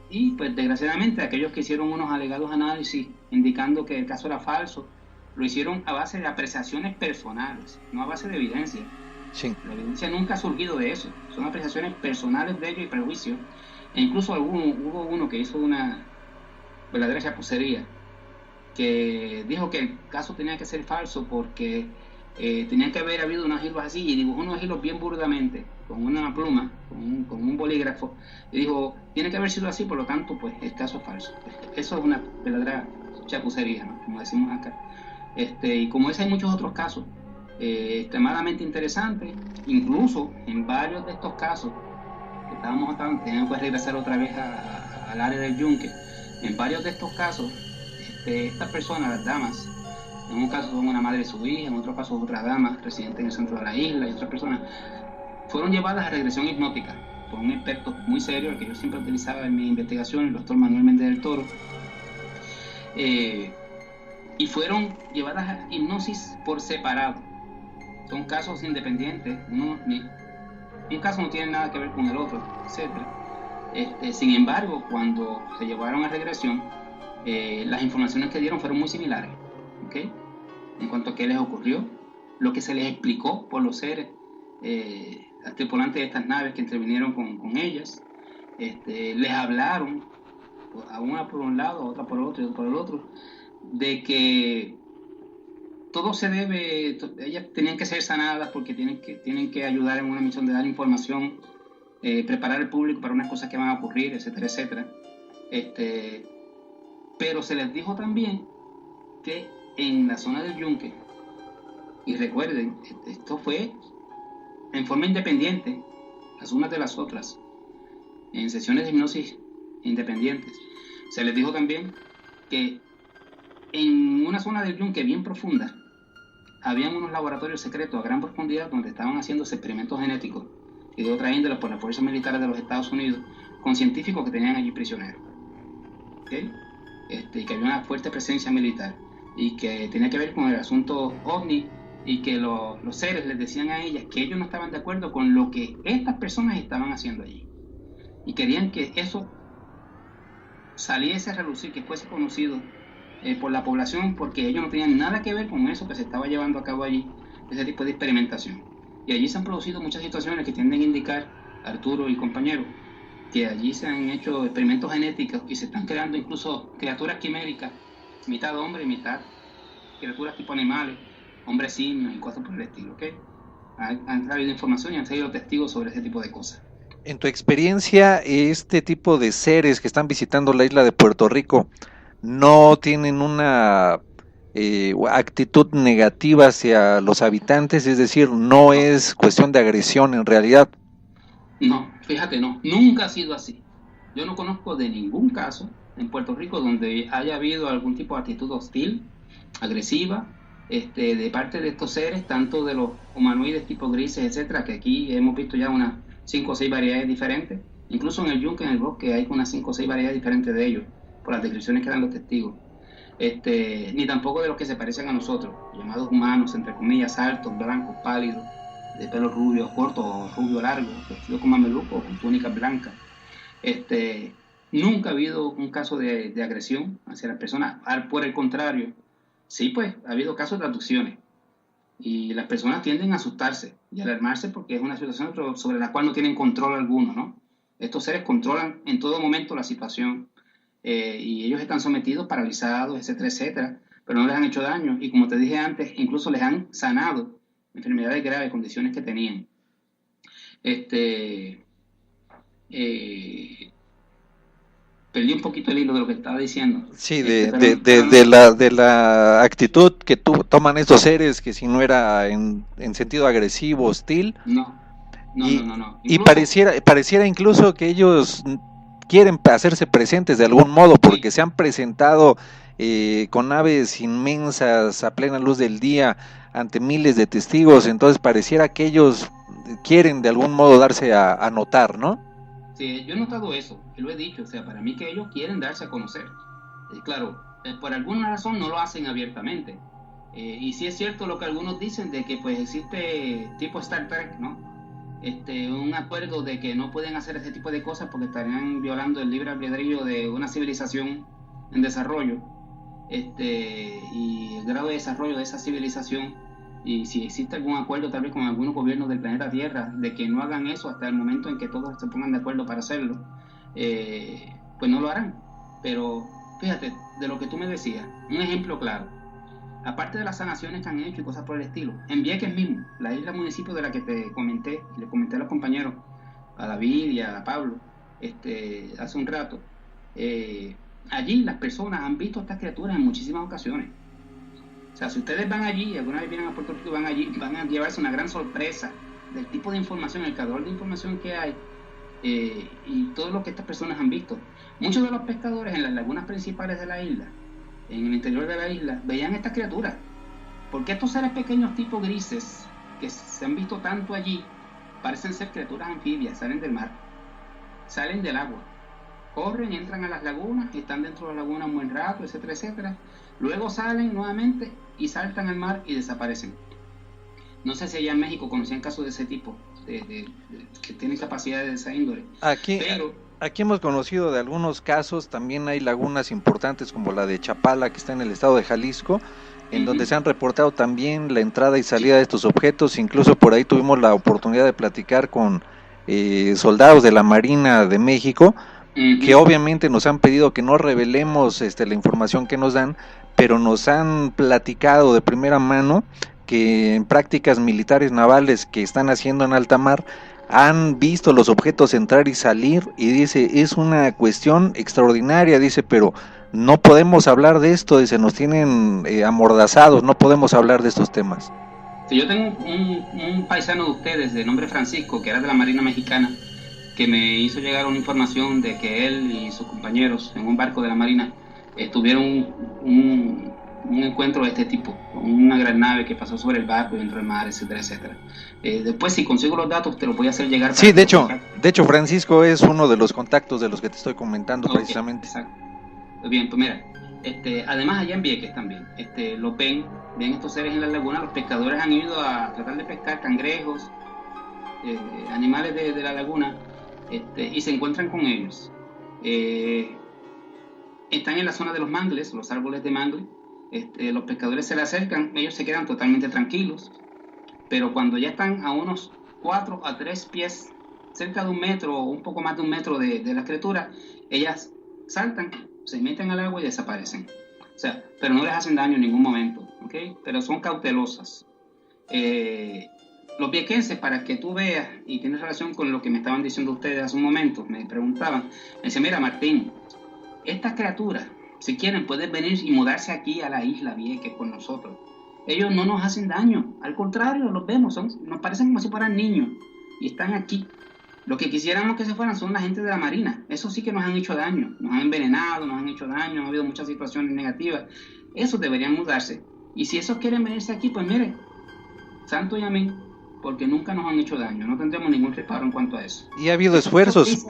Y pues desgraciadamente aquellos que hicieron unos alegados análisis indicando que el caso era falso, lo hicieron a base de apreciaciones personales, no a base de evidencia. Sí. La evidencia nunca ha surgido de eso, son apreciaciones personales de ellos y prejuicios. E incluso hubo uno que hizo una verdadera chapucería, que dijo que el caso tenía que ser falso porque tenía que haber habido unos hilos así, y dibujó unos hilos bien burdamente, con una pluma, con un bolígrafo, y dijo, tiene que haber sido así, por lo tanto, pues el caso es falso. Eso es una verdadera chapucería, ¿no? Como decimos acá. Y como ese hay muchos otros casos extremadamente interesantes. Incluso en varios de estos casos que estábamos acá, tenemos que regresar otra vez al área del yunque. En varios de estos casos, estas personas, las damas, en un caso son una madre y su hija, en otro caso otra dama residente en el centro de la isla, y otras personas fueron llevadas a regresión hipnótica por un experto muy serio, el que yo siempre utilizaba en mi investigación, el doctor Manuel Méndez del Toro, y fueron llevadas a hipnosis por separado. Son casos independientes, un caso no tiene nada que ver con el otro, etc. Sin embargo, cuando se llevaron a regresión, las informaciones que dieron fueron muy similares, ¿okay? En cuanto a qué les ocurrió, lo que se les explicó por los seres tripulantes de estas naves que intervinieron con ellas. Les hablaron, a una por un lado, a otra por el otro y otra por el otro, de que todo se debe, ellas tenían que ser sanadas porque tienen que ayudar en una misión de dar información, preparar al público para unas cosas que van a ocurrir, etcétera, etcétera. Pero se les dijo también que en la zona del yunque, y recuerden, esto fue en forma independiente, las unas de las otras, en sesiones de hipnosis independientes. Se les dijo también que en una zona del yunque bien profunda habían unos laboratorios secretos a gran profundidad donde estaban haciéndose experimentos genéticos y de otra índole por las fuerzas militares de los Estados Unidos con científicos que tenían allí prisioneros. ¿Okay? Y que había una fuerte presencia militar y que tenía que ver con el asunto OVNI y que los seres les decían a ellas que ellos no estaban de acuerdo con lo que estas personas estaban haciendo allí y querían que eso saliese a relucir, que fuese conocido por la población, porque ellos no tenían nada que ver con eso que se estaba llevando a cabo allí, ese tipo de experimentación. Y allí se han producido muchas situaciones que tienden a indicar, Arturo y compañeros, que allí se han hecho experimentos genéticos y se están creando incluso criaturas quiméricas, mitad hombre y mitad criaturas tipo animales, hombres simios y cosas por el estilo, ¿ok? Han traído información y han traído testigos sobre ese tipo de cosas. En tu experiencia, este tipo de seres que están visitando la isla de Puerto Rico no tienen una actitud negativa hacia los habitantes, es decir, no es cuestión de agresión en realidad. No, fíjate, no, nunca ha sido así. Yo no conozco de ningún caso en Puerto Rico donde haya habido algún tipo de actitud hostil, agresiva, de parte de estos seres, tanto de los humanoides tipo grises, etcétera, que aquí hemos visto ya unas 5 o 6 variedades diferentes. Incluso en el yunque, en el bosque, hay unas 5 o 6 variedades diferentes de ellos, por las descripciones que dan los testigos. Ni tampoco de los que se parecen a nosotros, llamados humanos, entre comillas, altos, blancos, pálidos, de pelo rubio corto o rubio largo, vestidos con mameluco, con túnicas blancas. Nunca ha habido un caso de agresión hacia las personas. Por el contrario, sí, pues, ha habido casos de abducciones. Y las personas tienden a asustarse y alarmarse porque es una situación sobre la cual no tienen control alguno, ¿no? Estos seres controlan en todo momento la situación y ellos están sometidos, paralizados, etcétera, etcétera, pero no les han hecho daño. Y como te dije antes, incluso les han sanado enfermedades graves, condiciones que tenían. Perdí un poquito el hilo de lo que estaba diciendo. Sí, de la actitud que toman estos seres, que si no era en sentido agresivo, hostil. No. Incluso, y pareciera incluso que ellos quieren hacerse presentes de algún modo, porque sí, se han presentado con naves inmensas a plena luz del día ante miles de testigos, entonces pareciera que ellos quieren de algún modo darse a notar, ¿no? Sí, yo he notado eso, y lo he dicho, o sea, para mí que ellos quieren darse a conocer. Claro, por alguna razón no lo hacen abiertamente. Y sí es cierto lo que algunos dicen de que pues existe tipo Star Trek, ¿no? Un acuerdo de que no pueden hacer ese tipo de cosas porque estarían violando el libre albedrío de una civilización en desarrollo, y el grado de desarrollo de esa civilización, y si existe algún acuerdo tal vez con algunos gobiernos del planeta Tierra de que no hagan eso hasta el momento en que todos se pongan de acuerdo para hacerlo, pues no lo harán. Pero fíjate, de lo que tú me decías, un ejemplo claro, aparte de las sanaciones que han hecho y cosas por el estilo, en Vieques mismo, la isla municipio de la que te comenté, y le comenté a los compañeros, a David y a Pablo, hace un rato, allí las personas han visto estas criaturas en muchísimas ocasiones. O sea, si ustedes van allí, alguna vez vienen a Puerto Rico y van allí, van a llevarse una gran sorpresa del tipo de información, el calor de información que hay, y todo lo que estas personas han visto. Muchos de los pescadores en las lagunas principales de la isla, en el interior de la isla, veían estas criaturas, porque estos seres pequeños tipo grises, que se han visto tanto allí, parecen ser criaturas anfibias, salen del mar, salen del agua, corren, entran a las lagunas, están dentro de las lagunas un buen rato, etcétera, etcétera, luego salen nuevamente y saltan al mar y desaparecen. No sé si allá en México conocían casos de ese tipo, que tienen capacidad de esa índole. Aquí hemos conocido de algunos casos, también hay lagunas importantes como la de Chapala, que está en el estado de Jalisco, en donde se han reportado también la entrada y salida de estos objetos. Incluso por ahí tuvimos la oportunidad de platicar con soldados de la Marina de México, que obviamente nos han pedido que no revelemos la información que nos dan, pero nos han platicado de primera mano que en prácticas militares navales que están haciendo en alta mar han visto los objetos entrar y salir, y dice, es una cuestión extraordinaria, dice, pero no podemos hablar de esto, dice, nos tienen amordazados, no podemos hablar de estos temas. Yo tengo un paisano de ustedes de nombre Francisco, que era de la Marina Mexicana, que me hizo llegar una información de que él y sus compañeros en un barco de la Marina tuvieron un encuentro de este tipo, con una gran nave que pasó sobre el barco y entró al mar, etcétera, etcétera. Después, si consigo los datos, te los voy a hacer llegar. Sí, de hecho, Francisco es uno de los contactos de los que te estoy comentando, okay, precisamente. Exacto. Bien, pues mira, además allá en Vieques también, lo ven estos seres en la laguna. Los pescadores han ido a tratar de pescar cangrejos, animales de la laguna, y se encuentran con ellos. Están en la zona de los mangles, los árboles de mangle. Los pescadores se le acercan, ellos se quedan totalmente tranquilos, pero cuando ya están a unos 4 a 3 pies, cerca de 1 metro o un poco más de 1 metro de la criatura, ellas saltan, se meten al agua y desaparecen. O sea, pero no les hacen daño en ningún momento, ¿okay? Pero son cautelosas. Los viequenses, para que tú veas, y tienes relación con lo que me estaban diciendo ustedes hace un momento, me preguntaban, me decían, mira Martín, estas criaturas, si quieren, pueden venir y mudarse aquí a la isla Vieques con nosotros. Ellos no nos hacen daño, al contrario, los vemos, nos parecen como si fueran niños y están aquí. Lo que quisiéramos que se fueran son la gente de la Marina. Eso sí que nos han hecho daño, nos han envenenado, nos han hecho daño, ha habido muchas situaciones negativas. Esos deberían mudarse. Y si esos quieren venirse aquí, pues mire, santo y amén, porque nunca nos han hecho daño, no tendremos ningún reparo en cuanto a eso. Y ha habido esfuerzos.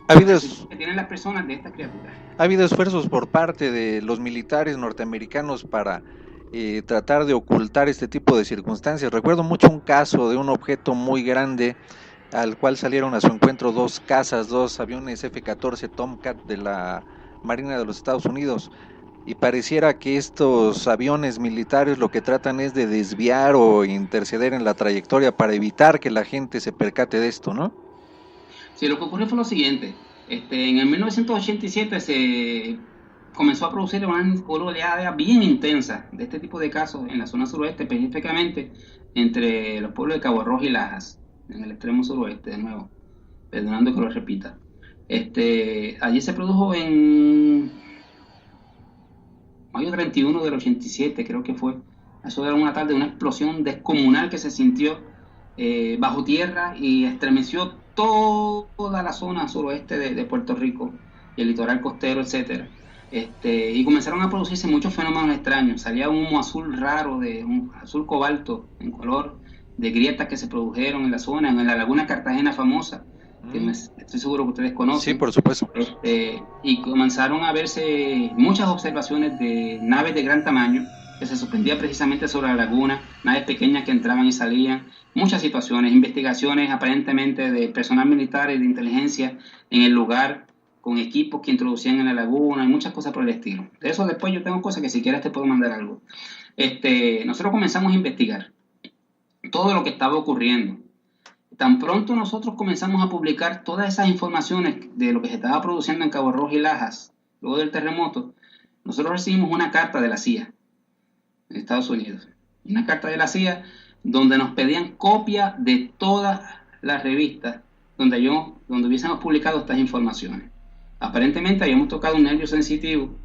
Que tienen las personas de esta criatura. Ha habido esfuerzos por parte de los militares norteamericanos para tratar de ocultar este tipo de circunstancias. Recuerdo mucho un caso de un objeto muy grande al cual salieron a su encuentro 2 cazas, 2 aviones F-14 Tomcat de la Marina de los Estados Unidos, y pareciera que estos aviones militares lo que tratan es de desviar o interceder en la trayectoria para evitar que la gente se percate de esto, ¿no? Sí, lo que ocurrió fue lo siguiente. En el 1987 se comenzó a producir una oleada bien intensa de este tipo de casos en la zona suroeste, específicamente entre los pueblos de Cabo Rojo y Lajas, en el extremo suroeste, de nuevo, perdonando que lo repita. Allí se produjo en mayo 31 del 87, creo que fue. Eso era una tarde, una explosión descomunal que se sintió bajo tierra y estremeció toda la zona suroeste de Puerto Rico, el litoral costero, etcétera. Y comenzaron a producirse muchos fenómenos extraños. Salía un humo azul raro, de un azul cobalto en color, de grietas que se produjeron en la zona, en la laguna Cartagena famosa, que estoy seguro que ustedes conocen. Sí, por supuesto. Y comenzaron a verse muchas observaciones de naves de gran tamaño que se suspendían precisamente sobre la laguna, naves pequeñas que entraban y salían, muchas situaciones, investigaciones aparentemente de personal militar y de inteligencia en el lugar, con equipos que introducían en la laguna y muchas cosas por el estilo. De eso después yo tengo cosas que si quieres te puedo mandar algo. Nosotros comenzamos a investigar todo lo que estaba ocurriendo. Tan pronto nosotros comenzamos a publicar todas esas informaciones de lo que se estaba produciendo en Cabo Rojo y Lajas, luego del terremoto, nosotros recibimos una carta de la CIA, en Estados Unidos. Una carta de la CIA donde nos pedían copia de todas las revistas donde hubiésemos publicado estas informaciones. Aparentemente habíamos tocado un nervio sensitivo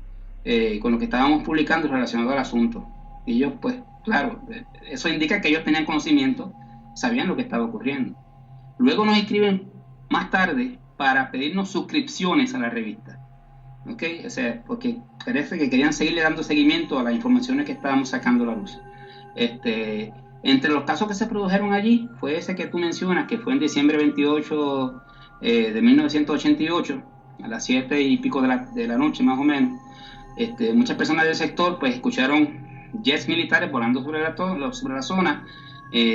con lo que estábamos publicando relacionado al asunto. Y ellos, pues, claro, eso indica que ellos tenían conocimiento, sabían lo que estaba ocurriendo. Luego nos escriben más tarde para pedirnos suscripciones a la revista. ¿Ok? O sea, porque parece que querían seguirle dando seguimiento a las informaciones que estábamos sacando a la luz. Entre los casos que se produjeron allí fue ese que tú mencionas, que fue en diciembre 28 de 1988, a las 7 y pico de la noche más o menos. Muchas personas del sector pues escucharon jets militares volando sobre la zona,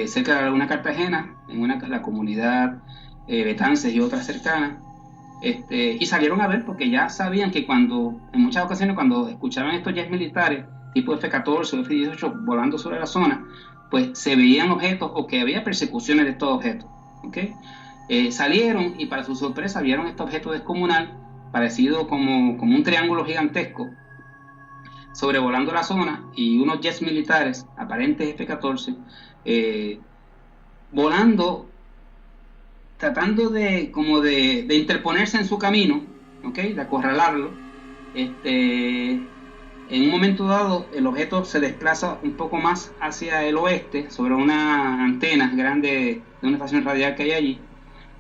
cerca de la laguna Cartagena, en la comunidad Betances y otras cercanas, y salieron a ver porque ya sabían que en muchas ocasiones cuando escuchaban estos jets militares tipo F-14 o F-18 volando sobre la zona, pues se veían objetos o que había persecuciones de estos objetos. ¿Okay? Salieron y para su sorpresa vieron este objeto descomunal parecido como un triángulo gigantesco sobrevolando la zona, y unos jets militares aparentes F-14 volando, tratando de interponerse en su camino, ¿okay? De acorralarlo, En un momento dado, el objeto se desplaza un poco más hacia el oeste, sobre una antena grande de una estación radial que hay allí,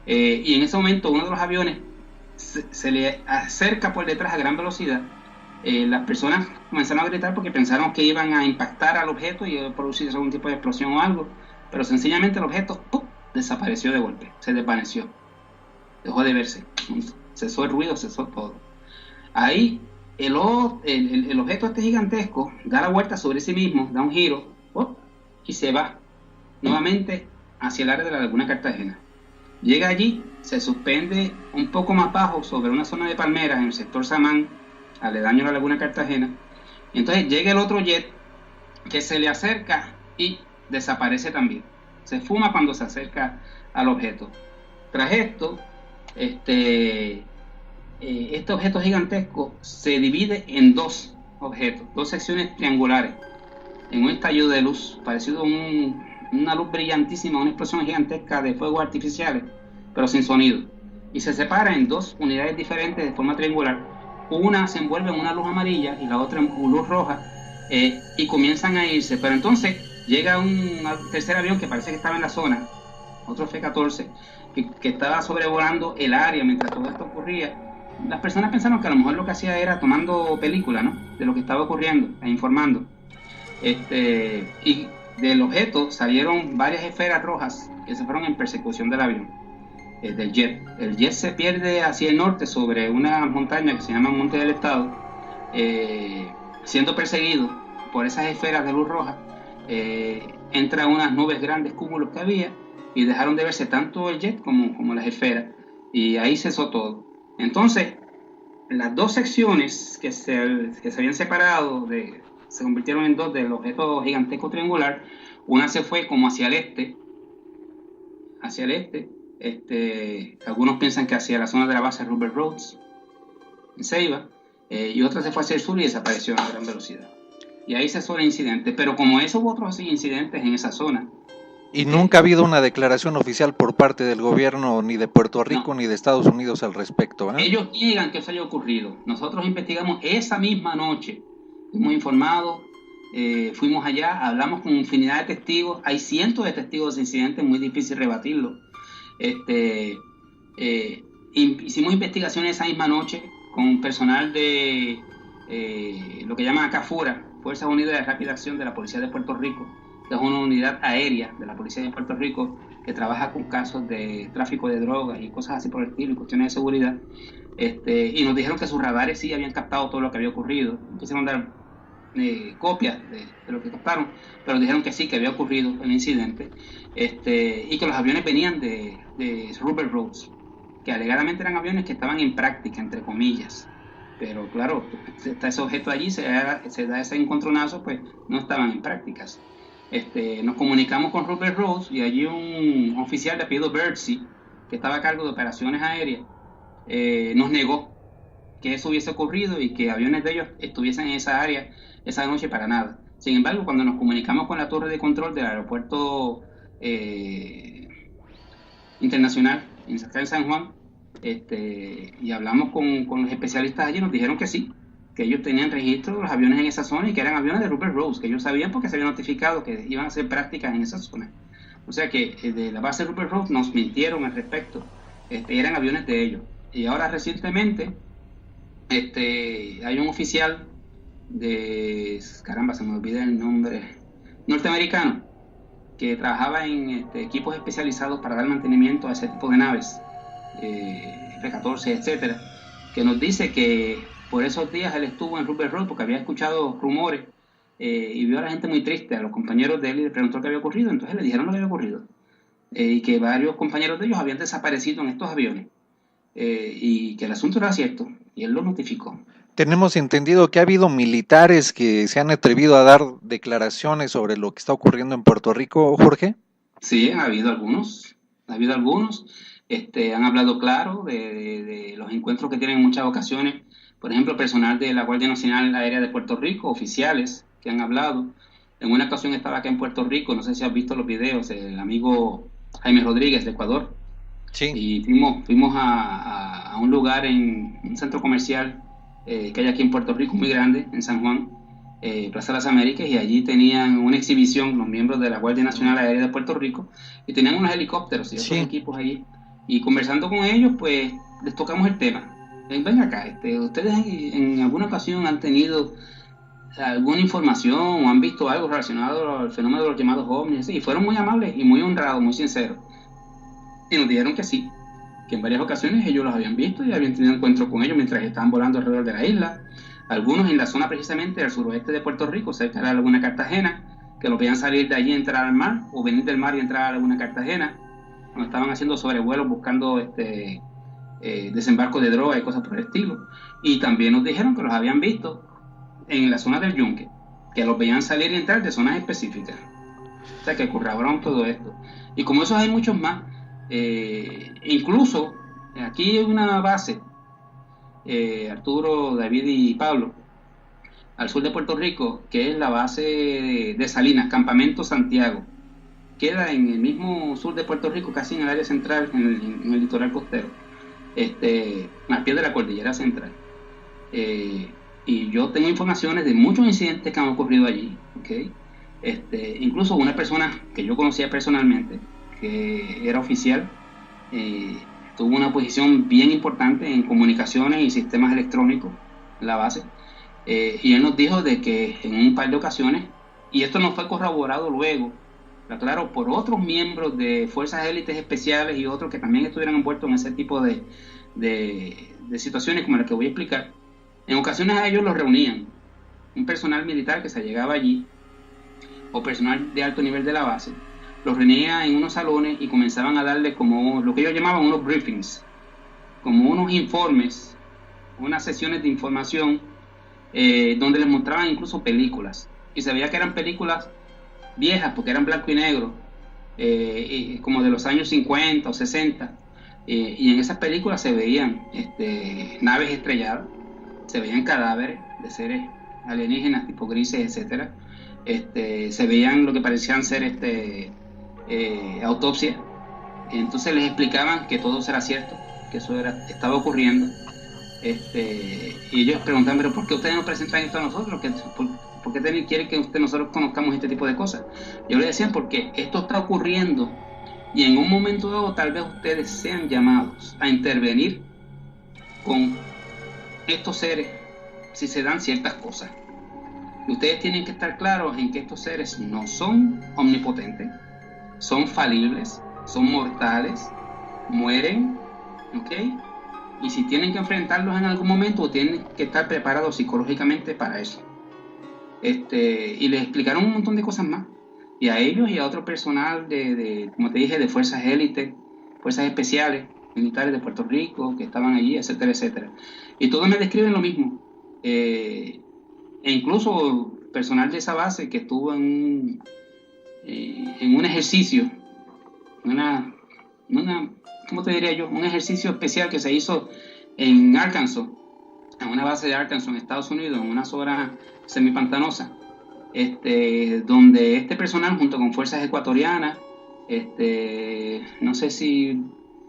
y en ese momento uno de los aviones se le acerca por detrás a gran velocidad. Las personas comenzaron a gritar porque pensaron que iban a impactar al objeto y producir algún tipo de explosión o algo, pero sencillamente el objeto ¡pum!, desapareció de golpe, se desvaneció, dejó de verse, cesó el ruido, cesó todo. Ahí el objeto este gigantesco da la vuelta sobre sí mismo, da un giro y se va nuevamente hacia el área de la Laguna Cartagena. Llega allí, se suspende un poco más bajo sobre una zona de palmeras en el sector Samán, aledaño a la Laguna Cartagena. Y entonces llega el otro jet que se le acerca y desaparece también. Se fuma cuando se acerca al objeto. Tras esto, este objeto gigantesco se divide en dos objetos, dos secciones triangulares, en un estallido de luz, parecido a una luz brillantísima, una explosión gigantesca de fuegos artificiales, pero sin sonido. Y se separa en dos unidades diferentes de forma triangular. Una se envuelve en una luz amarilla y la otra en luz roja, y comienzan a irse. Pero entonces llega un tercer avión que parece que estaba en la zona, otro F-14, que estaba sobrevolando el área mientras todo esto ocurría. Las personas pensaron que a lo mejor lo que hacía era tomando película, ¿no?, de lo que estaba ocurriendo e informando. Y del objeto salieron varias esferas rojas que se fueron en persecución del avión, del jet. El jet se pierde hacia el norte sobre una montaña que se llama Monte del Estado, siendo perseguido por esas esferas de luz roja. Entra unas nubes grandes, cúmulos que había, y dejaron de verse tanto el jet como las esferas, y ahí cesó todo. Entonces, las dos secciones que se habían separado, se convirtieron en dos del objeto gigantesco triangular. Una se fue como hacia el este, algunos piensan que hacia la zona de la base Rupert Rhodes, en Ceiba, y otra se fue hacia el sur y desapareció a gran velocidad. Y ahí cesó el incidente, pero como eso hubo otros incidentes en esa zona. Y nunca ha habido una declaración oficial por parte del gobierno ni de Puerto Rico ni de Estados Unidos al respecto, ¿eh? Ellos niegan que eso haya ocurrido. Nosotros investigamos esa misma noche, fuimos informados, fuimos allá, hablamos con infinidad de testigos, hay cientos de testigos de ese incidente, muy difícil rebatirlo. Hicimos investigaciones esa misma noche con personal de lo que llaman acá FURA, Fuerzas Unidas de Rápida Acción de la Policía de Puerto Rico, que es una unidad aérea de la Policía de Puerto Rico que trabaja con casos de tráfico de drogas y cosas así por el estilo, y cuestiones de seguridad. Y nos dijeron que sus radares sí habían captado todo lo que había ocurrido. Quisieron dar copias de lo que captaron, pero dijeron que sí, que había ocurrido el incidente, y que los aviones venían de Rupert Rhodes, que alegadamente eran aviones que estaban en práctica, entre comillas. Pero claro, está ese objeto allí, se da ese encontronazo, pues no estaban en prácticas. Nos comunicamos con Rupert Rhodes y allí un oficial de apellido Birdsey, que estaba a cargo de operaciones aéreas, nos negó que eso hubiese ocurrido y que aviones de ellos estuviesen en esa área esa noche para nada. Sin embargo, cuando nos comunicamos con la torre de control del aeropuerto internacional en San Juan, y hablamos con los especialistas allí, nos dijeron que sí, que ellos tenían registro de los aviones en esa zona y que eran aviones de Rupert Rhodes, que ellos sabían porque se había notificado que iban a hacer prácticas en esa zona. O sea que de la base de Rupert Rhodes nos mintieron al respecto, eran aviones de ellos. Y ahora recientemente hay un oficial caramba, se me olvida el nombre, norteamericano, que trabajaba en equipos especializados para dar mantenimiento a ese tipo de naves, F-14, etcétera, que nos dice que por esos días él estuvo en Rupert Rhodes porque había escuchado rumores, y vio a la gente muy triste, a los compañeros de él, y le preguntó qué había ocurrido. Entonces le dijeron lo que había ocurrido, y que varios compañeros de ellos habían desaparecido en estos aviones, y que el asunto era cierto, y él lo notificó. Tenemos entendido que ha habido militares que se han atrevido a dar declaraciones sobre lo que está ocurriendo en Puerto Rico, Jorge. Sí, ha habido algunos, han hablado claro de los encuentros que tienen en muchas ocasiones. Por ejemplo, personal de la Guardia Nacional Aérea de Puerto Rico, oficiales que han hablado. En una ocasión estaba acá en Puerto Rico, no sé si has visto los videos, el amigo Jaime Rodríguez de Ecuador. Sí. Y fuimos a un lugar en un centro comercial que hay aquí en Puerto Rico, muy grande, en San Juan, Plaza de las Américas, y allí tenían una exhibición los miembros de la Guardia Nacional Aérea de Puerto Rico, y tenían unos helicópteros y otros equipos allí, y conversando con ellos, pues les tocamos el tema. Ven acá, ¿ustedes en alguna ocasión han tenido alguna información o han visto algo relacionado al fenómeno de los llamados ovnis? Y fueron muy amables y muy honrados, muy sinceros, y nos dijeron que sí, que en varias ocasiones ellos los habían visto y habían tenido encuentros con ellos mientras estaban volando alrededor de la isla, algunos en la zona precisamente del suroeste de Puerto Rico, cerca de la Laguna Cartagena, que los veían salir de allí y entrar al mar, o venir del mar y entrar a la Laguna Cartagena, cuando estaban haciendo sobrevuelos buscando desembarco de droga y cosas por el estilo. Y también nos dijeron que los habían visto en la zona del Yunque, que los veían salir y entrar de zonas específicas, o sea que corroboraron todo esto. Y como esos hay muchos más. Incluso aquí hay una base, Arturo, David y Pablo, al sur de Puerto Rico, que es la base de Salinas, Campamento Santiago. Queda en el mismo sur de Puerto Rico, casi en el área central, en el litoral costero, al pie de la cordillera central. Y yo tengo informaciones de muchos incidentes que han ocurrido allí, ¿okay? Incluso una persona que yo conocía personalmente, que era oficial, tuvo una posición bien importante en comunicaciones y sistemas electrónicos en la base, y él nos dijo de que en un par de ocasiones, y esto no fue corroborado luego, claro, por otros miembros de fuerzas élites especiales y otros que también estuvieran envueltos en ese tipo de situaciones como las que voy a explicar, en ocasiones a ellos los reunían un personal militar que se llegaba allí, o personal de alto nivel de la base, los reunía en unos salones y comenzaban a darle como lo que ellos llamaban unos briefings, como unos informes, unas sesiones de información, donde les mostraban incluso películas, y se veía que eran películas viejas porque eran blanco y negro, como de los años 50 o 60, y en esas películas se veían naves estrelladas, se veían cadáveres de seres alienígenas tipo grises, etcétera. Se veían lo que parecían ser autopsias. Entonces les explicaban que todo eso era cierto, que eso estaba ocurriendo, y ellos preguntaban, pero ¿por qué ustedes no presentan esto a nosotros? ¿Por qué quieren que nosotros conozcamos este tipo de cosas? Yo les decía, porque esto está ocurriendo y en un momento dado tal vez ustedes sean llamados a intervenir con estos seres si se dan ciertas cosas. Y ustedes tienen que estar claros en que estos seres no son omnipotentes, son falibles, son mortales, mueren, ¿ok? Y si tienen que enfrentarlos en algún momento, tienen que estar preparados psicológicamente para eso. Y les explicaron un montón de cosas más. Y a ellos y a otro personal como te dije, de fuerzas élites, fuerzas especiales, militares de Puerto Rico, que estaban allí, etcétera, etcétera. Y todos me describen lo mismo. E incluso personal de esa base que estuvo en un ejercicio, ¿cómo te diría yo? Un ejercicio especial que se hizo en Arkansas, en una base de Arkansas, en Estados Unidos, en una zona semipantanosa, donde este personal, junto con fuerzas ecuatorianas, no sé si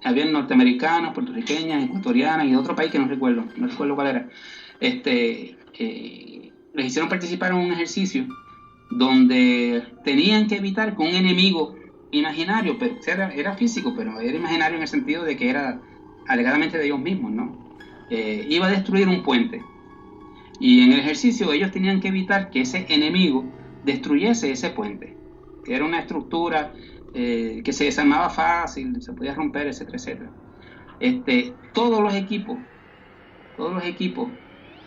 habían norteamericanos, puertorriqueñas, ecuatorianas y de otro país que no recuerdo cuál era, les hicieron participar en un ejercicio donde tenían que evitar que un enemigo imaginario, pero era físico, pero era imaginario en el sentido de que era alegadamente de ellos mismos, ¿no? Iba a destruir un puente, y en el ejercicio ellos tenían que evitar que ese enemigo destruyese ese puente, que era una estructura que se desarmaba fácil, se podía romper, etcétera, etcétera. Todos los equipos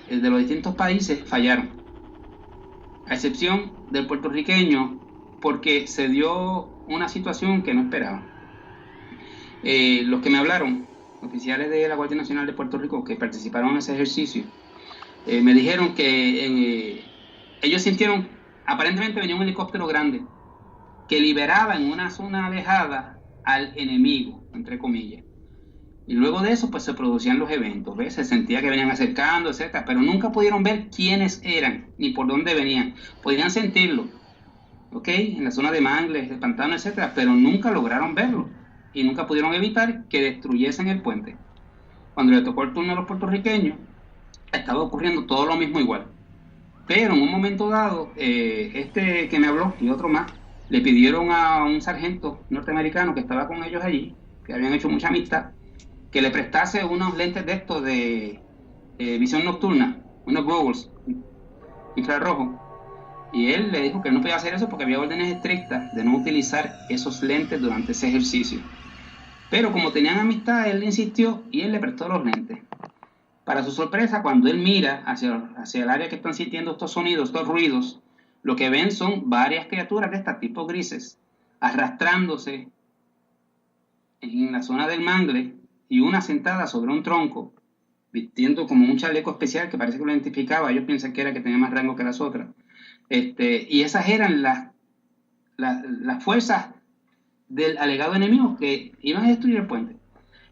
de los distintos países fallaron, a excepción del puertorriqueño, porque se dio una situación que no esperaban. Los que me hablaron, oficiales de la Guardia Nacional de Puerto Rico que participaron en ese ejercicio, me dijeron que ellos sintieron, aparentemente venía un helicóptero grande que liberaba en una zona alejada al enemigo, entre comillas. Y luego de eso pues se producían los eventos, ¿ves? Se sentía que venían acercando, etcétera, pero nunca pudieron ver quiénes eran ni por dónde venían. Podían sentirlo, ¿ok? En la zona de mangles, de pantano, etcétera, pero nunca lograron verlo y nunca pudieron evitar que destruyesen el puente. Cuando le tocó el turno a los puertorriqueños, estaba ocurriendo todo lo mismo igual. Pero en un momento dado, este que me habló y otro más, le pidieron a un sargento norteamericano que estaba con ellos allí, que habían hecho mucha amistad, que le prestase unos lentes de estos de visión nocturna, unos goggles infrarrojos. Y él le dijo que no podía hacer eso porque había órdenes estrictas de no utilizar esos lentes durante ese ejercicio. Pero como tenían amistad, él le insistió y él le prestó los lentes. Para su sorpresa, cuando él mira hacia el área que están sintiendo estos sonidos, estos ruidos, lo que ven son varias criaturas de este tipo grises, arrastrándose en la zona del mangle y una sentada sobre un tronco, vistiendo como un chaleco especial que parece que lo identificaba. Ellos piensan que era que tenía más rango que las otras. Y esas eran las fuerzas del alegado enemigo que iban a destruir el puente.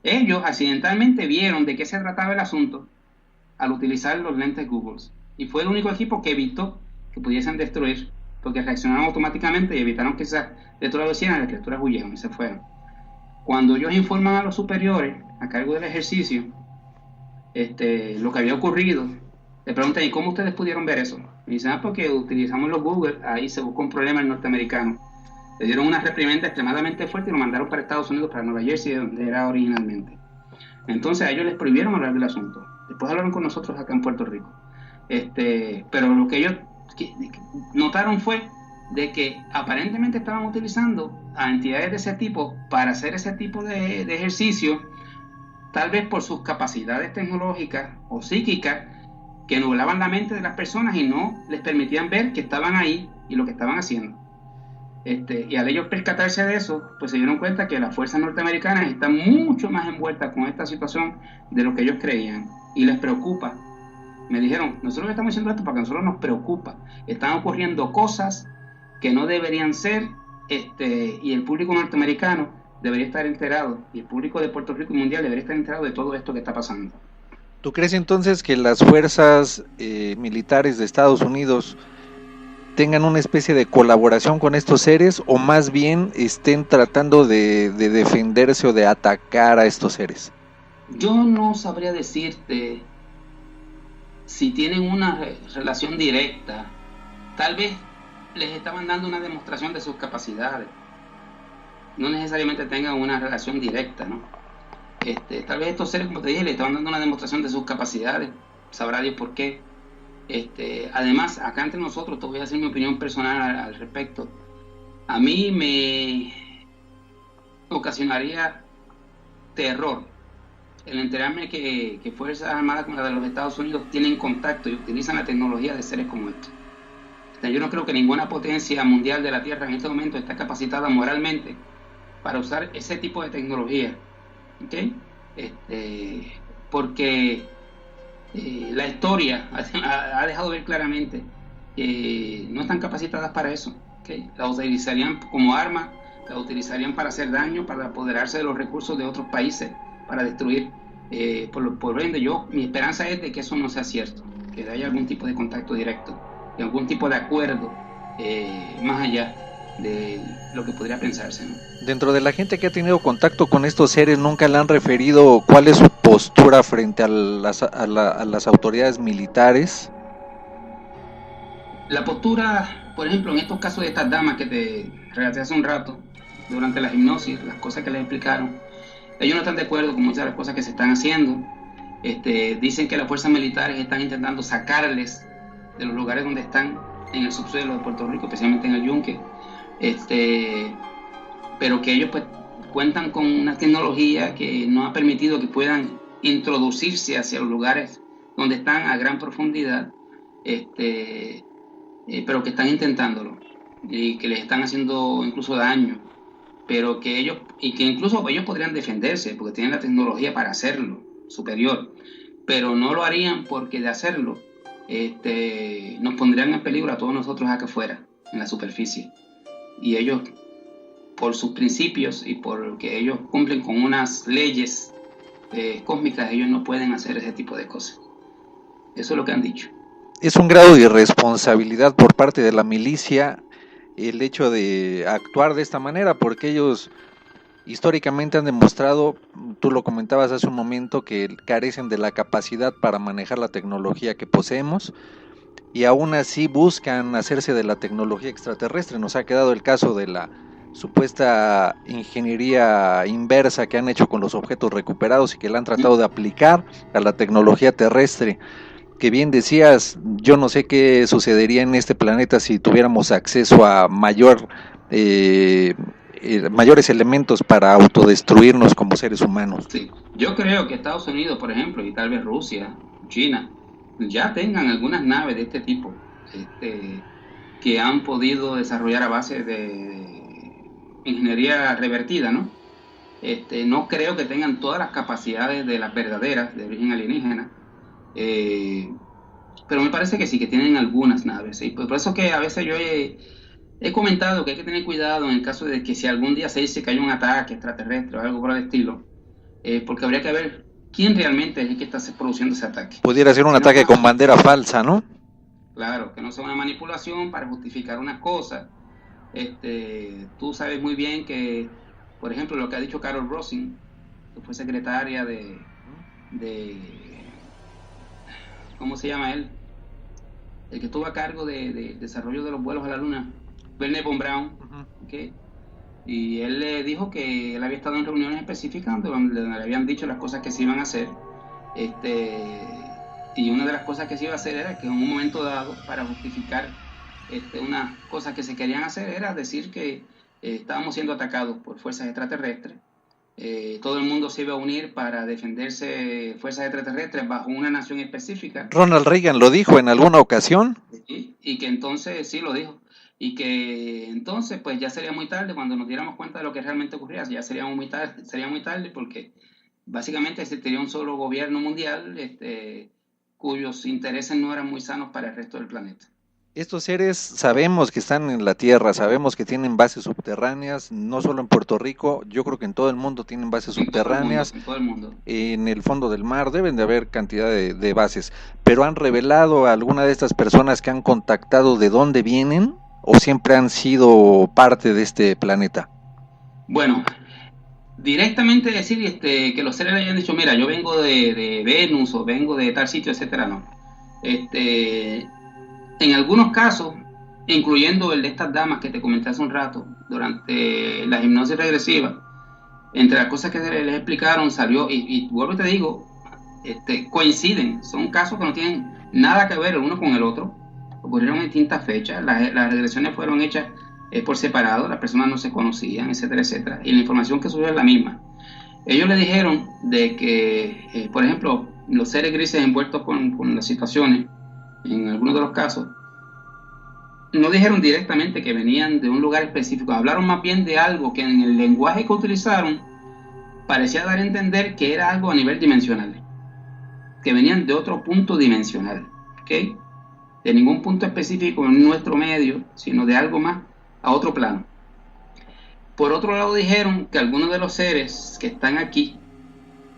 Ellos accidentalmente vieron de qué se trataba el asunto al utilizar los lentes Google, y fue el único equipo que evitó que pudiesen destruir, porque reaccionaron automáticamente y evitaron que esas criaturas lo hicieran. Las criaturas huyeron y se fueron. Cuando ellos informan a los superiores a cargo del ejercicio lo que había ocurrido, le preguntan: ¿y cómo ustedes pudieron ver eso? Y dicen: porque utilizamos los Google. Ahí se buscó un problema el norteamericano. Le dieron una reprimenda extremadamente fuerte y lo mandaron para Estados Unidos, para Nueva Jersey, donde era originalmente. Entonces a ellos les prohibieron hablar del asunto. Después hablaron con nosotros acá en Puerto Rico. Pero lo que ellos notaron fue de que aparentemente estaban utilizando a entidades de ese tipo para hacer ese tipo de ejercicio, tal vez por sus capacidades tecnológicas o psíquicas que nublaban la mente de las personas y no les permitían ver que estaban ahí y lo que estaban haciendo. Y al ellos percatarse de eso, pues se dieron cuenta que las fuerzas norteamericanas están mucho más envueltas con esta situación de lo que ellos creían, y les preocupa. Me dijeron: nosotros estamos haciendo esto porque a nosotros nos preocupa, están ocurriendo cosas que no deberían ser, y el público norteamericano debería estar enterado, y el público de Puerto Rico y mundial debería estar enterado de todo esto que está pasando. ¿Tú crees entonces que las fuerzas militares de Estados Unidos tengan una especie de colaboración con estos seres, o más bien estén tratando de defenderse o de atacar a estos seres? Yo no sabría decirte si tienen una relación directa. Tal vez les estaban dando una demostración de sus capacidades. No necesariamente tengan una relación directa, ¿no? Tal vez estos seres, como te dije, le estaban dando una demostración de sus capacidades. Sabrá Dios por qué. Además, acá entre nosotros, te voy a decir mi opinión personal al respecto. A mí me ocasionaría terror el enterarme que Fuerzas Armadas como la de los Estados Unidos tienen contacto y utilizan la tecnología de seres como estos. Yo no creo que ninguna potencia mundial de la Tierra en este momento está capacitada moralmente para usar ese tipo de tecnología, ¿okay? Porque la historia ha dejado ver claramente que no están capacitadas para eso, ¿okay? La utilizarían como arma, la utilizarían para hacer daño, para apoderarse de los recursos de otros países, para destruir. Por ende, mi esperanza es de que eso no sea cierto, que haya algún tipo de contacto directo, de algún tipo de acuerdo más allá de lo que podría pensarse, ¿no? Dentro de la gente que ha tenido contacto con estos seres, ¿nunca le han referido cuál es su postura frente a las autoridades militares? La postura, por ejemplo, en estos casos de estas damas que te relaté hace un rato, durante la hipnosis, las cosas que les explicaron, ellos no están de acuerdo con muchas de las cosas que se están haciendo. Dicen que las fuerzas militares están intentando sacarles de los lugares donde están, en el subsuelo de Puerto Rico, especialmente en el Yunque, pero que ellos pues cuentan con una tecnología que no ha permitido que puedan introducirse hacia los lugares donde están a gran profundidad, pero que están intentándolo y que les están haciendo incluso daño, pero que ellos podrían defenderse porque tienen la tecnología para hacerlo superior, pero no lo harían porque de hacerlo nos pondrían en peligro a todos nosotros acá afuera, en la superficie. Y ellos, por sus principios y porque ellos cumplen con unas leyes cósmicas, ellos no pueden hacer ese tipo de cosas. Eso es lo que han dicho. Es un grado de irresponsabilidad por parte de la milicia el hecho de actuar de esta manera, porque ellos históricamente han demostrado, tú lo comentabas hace un momento, que carecen de la capacidad para manejar la tecnología que poseemos, y aún así buscan hacerse de la tecnología extraterrestre. Nos ha quedado el caso de la supuesta ingeniería inversa que han hecho con los objetos recuperados y que la han tratado de aplicar a la tecnología terrestre, que bien decías, yo no sé qué sucedería en este planeta si tuviéramos acceso a mayores elementos para autodestruirnos como seres humanos. Sí, yo creo que Estados Unidos, por ejemplo, y tal vez Rusia, China, ya tengan algunas naves de este tipo, que han podido desarrollar a base de ingeniería revertida, ¿no? No creo que tengan todas las capacidades de las verdaderas de origen alienígena, pero me parece que sí, que tienen algunas naves, ¿sí? Por eso que a veces yo he comentado que hay que tener cuidado en el caso de que si algún día se dice que hay un ataque extraterrestre o algo por el estilo, porque habría que ver quién realmente es el que está produciendo ese ataque. Pudiera ser un ataque con bandera falsa, ¿no? Claro, que no sea una manipulación para justificar unas cosas. Tú sabes muy bien que, por ejemplo, lo que ha dicho Carol Rosin, que fue secretaria de ¿cómo se llama él? El que estuvo a cargo de desarrollo de los vuelos a la luna, Wernher von Braun, ¿okay? Y él le dijo que él había estado en reuniones específicas donde le habían dicho las cosas que se iban a hacer, y una de las cosas que se iba a hacer era que en un momento dado, para justificar unas cosas que se querían hacer, era decir que estábamos siendo atacados por fuerzas extraterrestres. Todo el mundo se iba a unir para defenderse fuerzas extraterrestres bajo una nación específica. Ronald Reagan lo dijo en alguna ocasión. Y que entonces, sí lo dijo, y que entonces pues ya sería muy tarde cuando nos diéramos cuenta de lo que realmente ocurría. Ya sería muy tarde porque básicamente existiría un solo gobierno mundial cuyos intereses no eran muy sanos para el resto del planeta. Estos seres sabemos que están en la Tierra, sabemos que tienen bases subterráneas, no solo en Puerto Rico, yo creo que en todo el mundo tienen bases subterráneas, en todo el mundo. En el fondo del mar deben de haber cantidad de bases, pero ¿han revelado a alguna de estas personas que han contactado de dónde vienen o siempre han sido parte de este planeta? Bueno, directamente decir que los seres hayan dicho, mira, yo vengo de Venus o vengo de tal sitio, etcétera, no. En algunos casos, incluyendo el de estas damas que te comenté hace un rato, durante la hipnosis regresiva, entre las cosas que les explicaron salió, y vuelvo y te digo, coinciden, son casos que no tienen nada que ver el uno con el otro, ocurrieron en distintas fechas, las regresiones fueron hechas por separado, las personas no se conocían, etcétera, etcétera, y la información que subió es la misma. Ellos le dijeron de que, por ejemplo, los seres grises envueltos con las situaciones, en algunos de los casos, no dijeron directamente que venían de un lugar específico, hablaron más bien de algo que en el lenguaje que utilizaron parecía dar a entender que era algo a nivel dimensional, que venían de otro punto dimensional, ¿okay? De ningún punto específico en nuestro medio, sino de algo más a otro plano. Por otro lado dijeron que algunos de los seres que están aquí,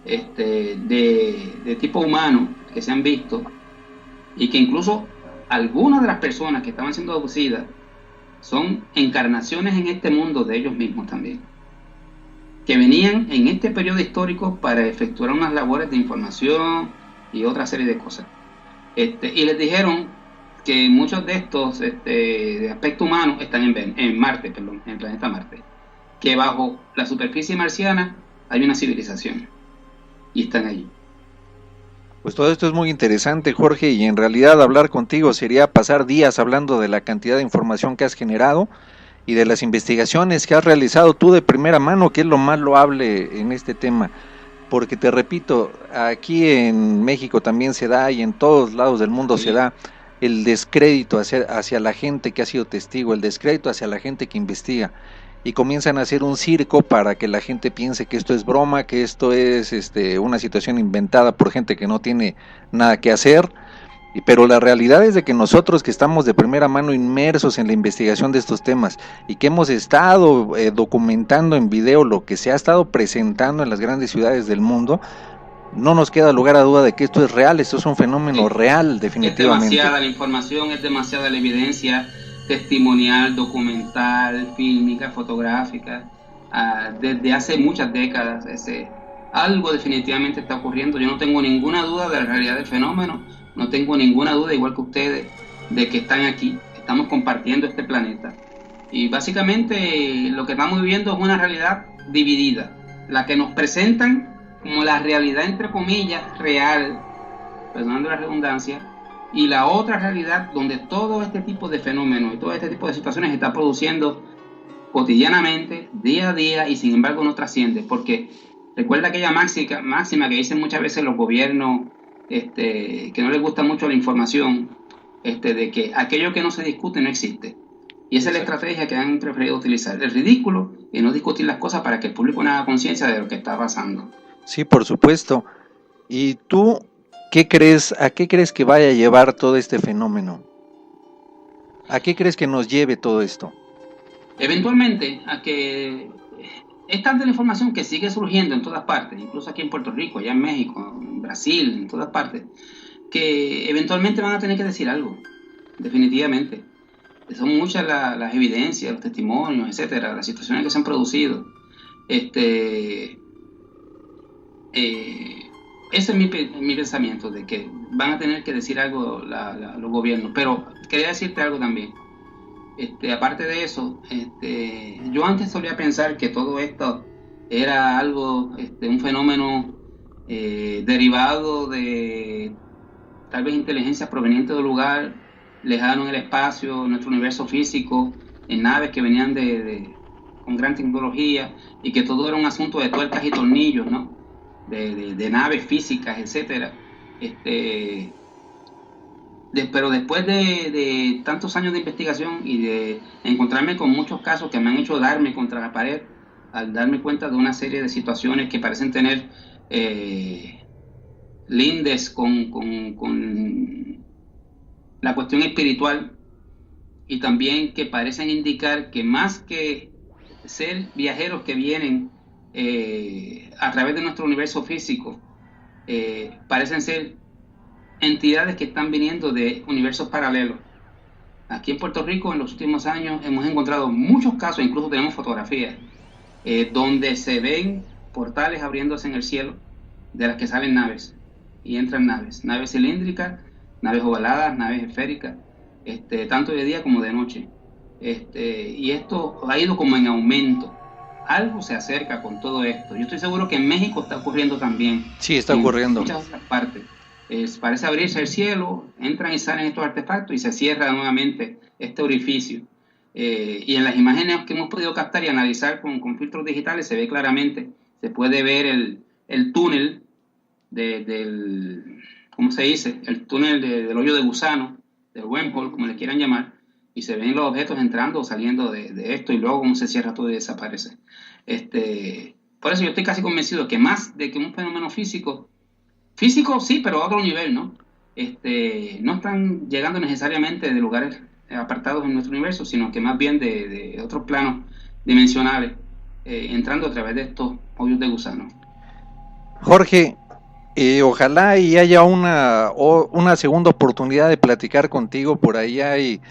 de tipo humano, que se han visto, y que incluso algunas de las personas que estaban siendo abducidas son encarnaciones en este mundo de ellos mismos también, que venían en este periodo histórico para efectuar unas labores de información y otra serie de cosas, y les dijeron que muchos de estos de aspecto humano están en Marte, en el planeta Marte, que bajo la superficie marciana hay una civilización y están allí. Pues todo esto es muy interesante, Jorge, y en realidad hablar contigo sería pasar días hablando de la cantidad de información que has generado y de las investigaciones que has realizado tú de primera mano, que es lo más loable en este tema, porque te repito, aquí en México también se da y en todos lados del mundo se da el descrédito hacia la gente que ha sido testigo, el descrédito hacia la gente que investiga, y comienzan a hacer un circo para que la gente piense que esto es broma, que esto es una situación inventada por gente que no tiene nada que hacer, pero la realidad es de que nosotros que estamos de primera mano inmersos en la investigación de estos temas y que hemos estado documentando en video lo que se ha estado presentando en las grandes ciudades del mundo, no nos queda lugar a duda de que esto es real, esto es un fenómeno real, definitivamente. Es demasiada la información, es demasiada la evidencia testimonial, documental, fílmica, fotográfica, desde hace muchas décadas. Algo definitivamente está ocurriendo. Yo no tengo ninguna duda de la realidad del fenómeno, no tengo ninguna duda, igual que ustedes, de que están aquí, estamos compartiendo este planeta. Y básicamente lo que estamos viviendo es una realidad dividida, la que nos presentan como la realidad, entre comillas, real, perdonando la redundancia, y la otra realidad donde todo este tipo de fenómenos y todo este tipo de situaciones se está produciendo cotidianamente, día a día, y sin embargo no trasciende, porque recuerda aquella máxima que dicen muchas veces los gobiernos, que no les gusta mucho la información, de que aquello que no se discute no existe. Y esa es la estrategia que han preferido utilizar, el ridículo, y no discutir las cosas para que el público no haga conciencia de lo que está pasando. Sí, por supuesto. ¿Y tú qué crees, a qué crees que vaya a llevar todo este fenómeno? ¿A qué crees que nos lleve todo esto? Eventualmente, a que es tanta la información que sigue surgiendo en todas partes, incluso aquí en Puerto Rico, allá en México, en Brasil, en todas partes, que eventualmente van a tener que decir algo, definitivamente. Son muchas las evidencias, los testimonios, etcétera, las situaciones que se han producido. Ese es mi pensamiento, de que van a tener que decir algo los gobiernos. Pero quería decirte algo también. Aparte de eso, yo antes solía pensar que todo esto era algo, un fenómeno derivado de tal vez inteligencia proveniente del lugar lejano en el espacio, en nuestro universo físico, en naves que venían con gran tecnología, y que todo era un asunto de tuercas y tornillos, ¿no? De naves físicas, etcétera. Pero después de tantos años de investigación y de encontrarme con muchos casos que me han hecho darme contra la pared, al darme cuenta de una serie de situaciones que parecen tener lindes con la cuestión espiritual, y también que parecen indicar que más que ser viajeros que vienen a través de nuestro universo físico, parecen ser entidades que están viniendo de universos paralelos. Aquí en Puerto Rico en los últimos años hemos encontrado muchos casos, incluso tenemos fotografías, donde se ven portales abriéndose en el cielo, de las que salen naves, y entran naves cilíndricas, naves ovaladas, naves esféricas, tanto de día como de noche. Y esto ha ido como en aumento. Algo se acerca con todo esto. Yo estoy seguro que en México está ocurriendo también. Sí, está ocurriendo. En muchas otras partes. Parece abrirse el cielo, entran y salen estos artefactos y se cierra nuevamente este orificio. Y en las imágenes que hemos podido captar y analizar con filtros digitales se ve claramente, se puede ver el túnel del ¿cómo se dice? El túnel del hoyo de gusano, del wormhole, como le quieran llamar, y se ven los objetos entrando o saliendo de esto, y luego cómo se cierra todo y desaparece. Por eso yo estoy casi convencido que más de que un fenómeno físico sí, pero a otro nivel, ¿no? No están llegando necesariamente de lugares apartados en nuestro universo, sino que más bien de otros planos dimensionales, entrando a través de estos hoyos de gusano. Jorge, ojalá y haya una segunda oportunidad de platicar contigo. Por ahí hay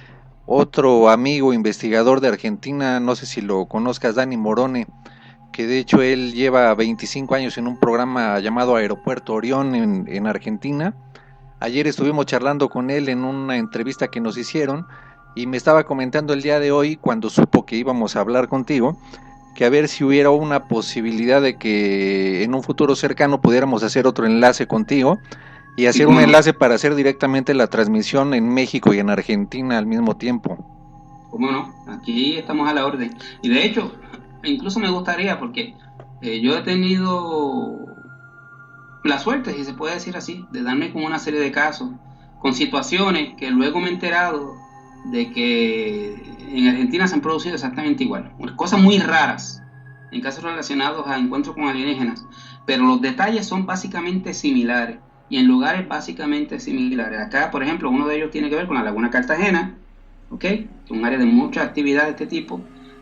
otro amigo investigador de Argentina, no sé si lo conozcas, Dani Morone, que de hecho él lleva 25 años en un programa llamado Aeropuerto Orión en Argentina. Ayer estuvimos charlando con él en una entrevista que nos hicieron, y me estaba comentando el día de hoy, cuando supo que íbamos a hablar contigo, que a ver si hubiera una posibilidad de que en un futuro cercano pudiéramos hacer otro enlace contigo y hacer un enlace para hacer directamente la transmisión en México y en Argentina al mismo tiempo. ¿Cómo no? Aquí estamos a la orden. Y de hecho, incluso me gustaría, porque yo he tenido la suerte, si se puede decir así, de darme con una serie de casos, con situaciones que luego me he enterado de que en Argentina se han producido exactamente igual, cosas muy raras en casos relacionados a encuentros con alienígenas, pero los detalles son básicamente similares y en lugares básicamente similares. Acá, por ejemplo, uno de ellos tiene que ver con la Laguna Cartagena, ¿okay? Un área de mucha actividad de este tipo,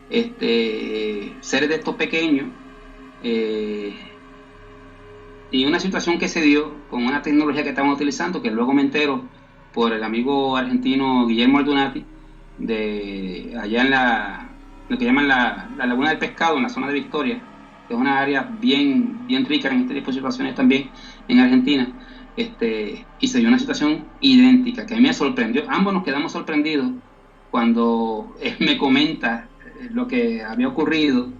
seres de estos pequeños, y una situación que se dio con una tecnología que estaban utilizando, que luego me entero por el amigo argentino Guillermo Aldunati, de allá lo que llaman la Laguna del Pescado, en la zona de Victoria, que es una área bien rica en este tipo de situaciones también en Argentina. Y se dio una situación idéntica, que a mí me sorprendió. Ambos nos quedamos sorprendidos cuando él me comenta lo que había ocurrido,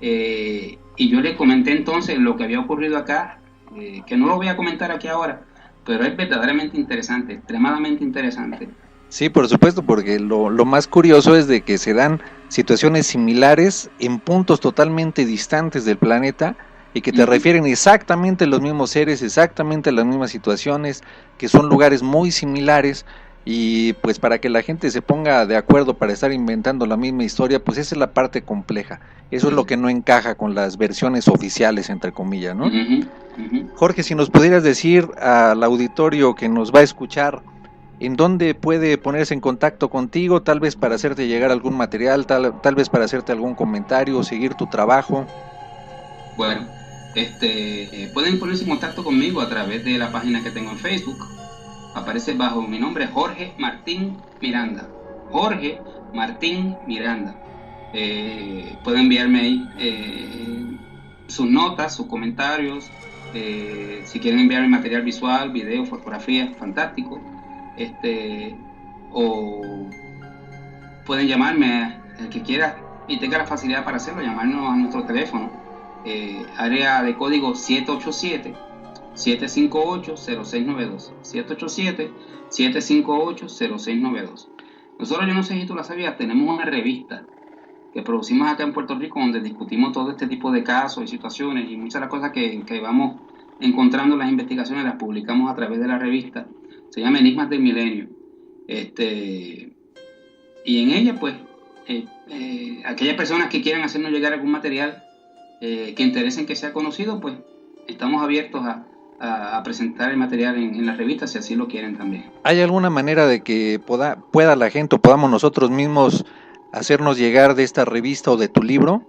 y yo le comenté entonces lo que había ocurrido acá, que no lo voy a comentar aquí ahora, pero es verdaderamente interesante, extremadamente interesante. Sí, por supuesto, porque lo más curioso es de que se dan situaciones similares en puntos totalmente distantes del planeta, y que te refieren exactamente a los mismos seres, exactamente a las mismas situaciones, que son lugares muy similares, y pues para que la gente se ponga de acuerdo para estar inventando la misma historia, pues esa es la parte compleja. Eso es lo que no encaja con las versiones oficiales, entre comillas, ¿no? Jorge, si nos pudieras decir al auditorio que nos va a escuchar, ¿en dónde puede ponerse en contacto contigo, tal vez para hacerte llegar algún material, tal vez para hacerte algún comentario, seguir tu trabajo? Bueno, pueden ponerse en contacto conmigo a través de la página que tengo en Facebook. Aparece bajo mi nombre, Jorge Martín Miranda. Jorge Martín Miranda. Pueden enviarme ahí sus notas, sus comentarios. Si quieren enviarme material visual, video, fotografía, fantástico. O pueden llamarme, el que quiera y tenga la facilidad para hacerlo, llamarnos a nuestro teléfono, área de código 787-758-0692, 787-758-0692. Nosotros, yo no sé si tú la sabías, tenemos una revista que producimos acá en Puerto Rico, donde discutimos todo este tipo de casos y situaciones, y muchas de las cosas que vamos encontrando en las investigaciones las publicamos a través de la revista. Se llama Enigmas del Milenio. Y en ella, pues, aquellas personas que quieran hacernos llegar algún material que interesen que sea conocido, pues estamos abiertos a presentar el material en la revista, si así lo quieren también. ¿Hay alguna manera de que pueda la gente, o podamos nosotros mismos hacernos llegar de esta revista o de tu libro?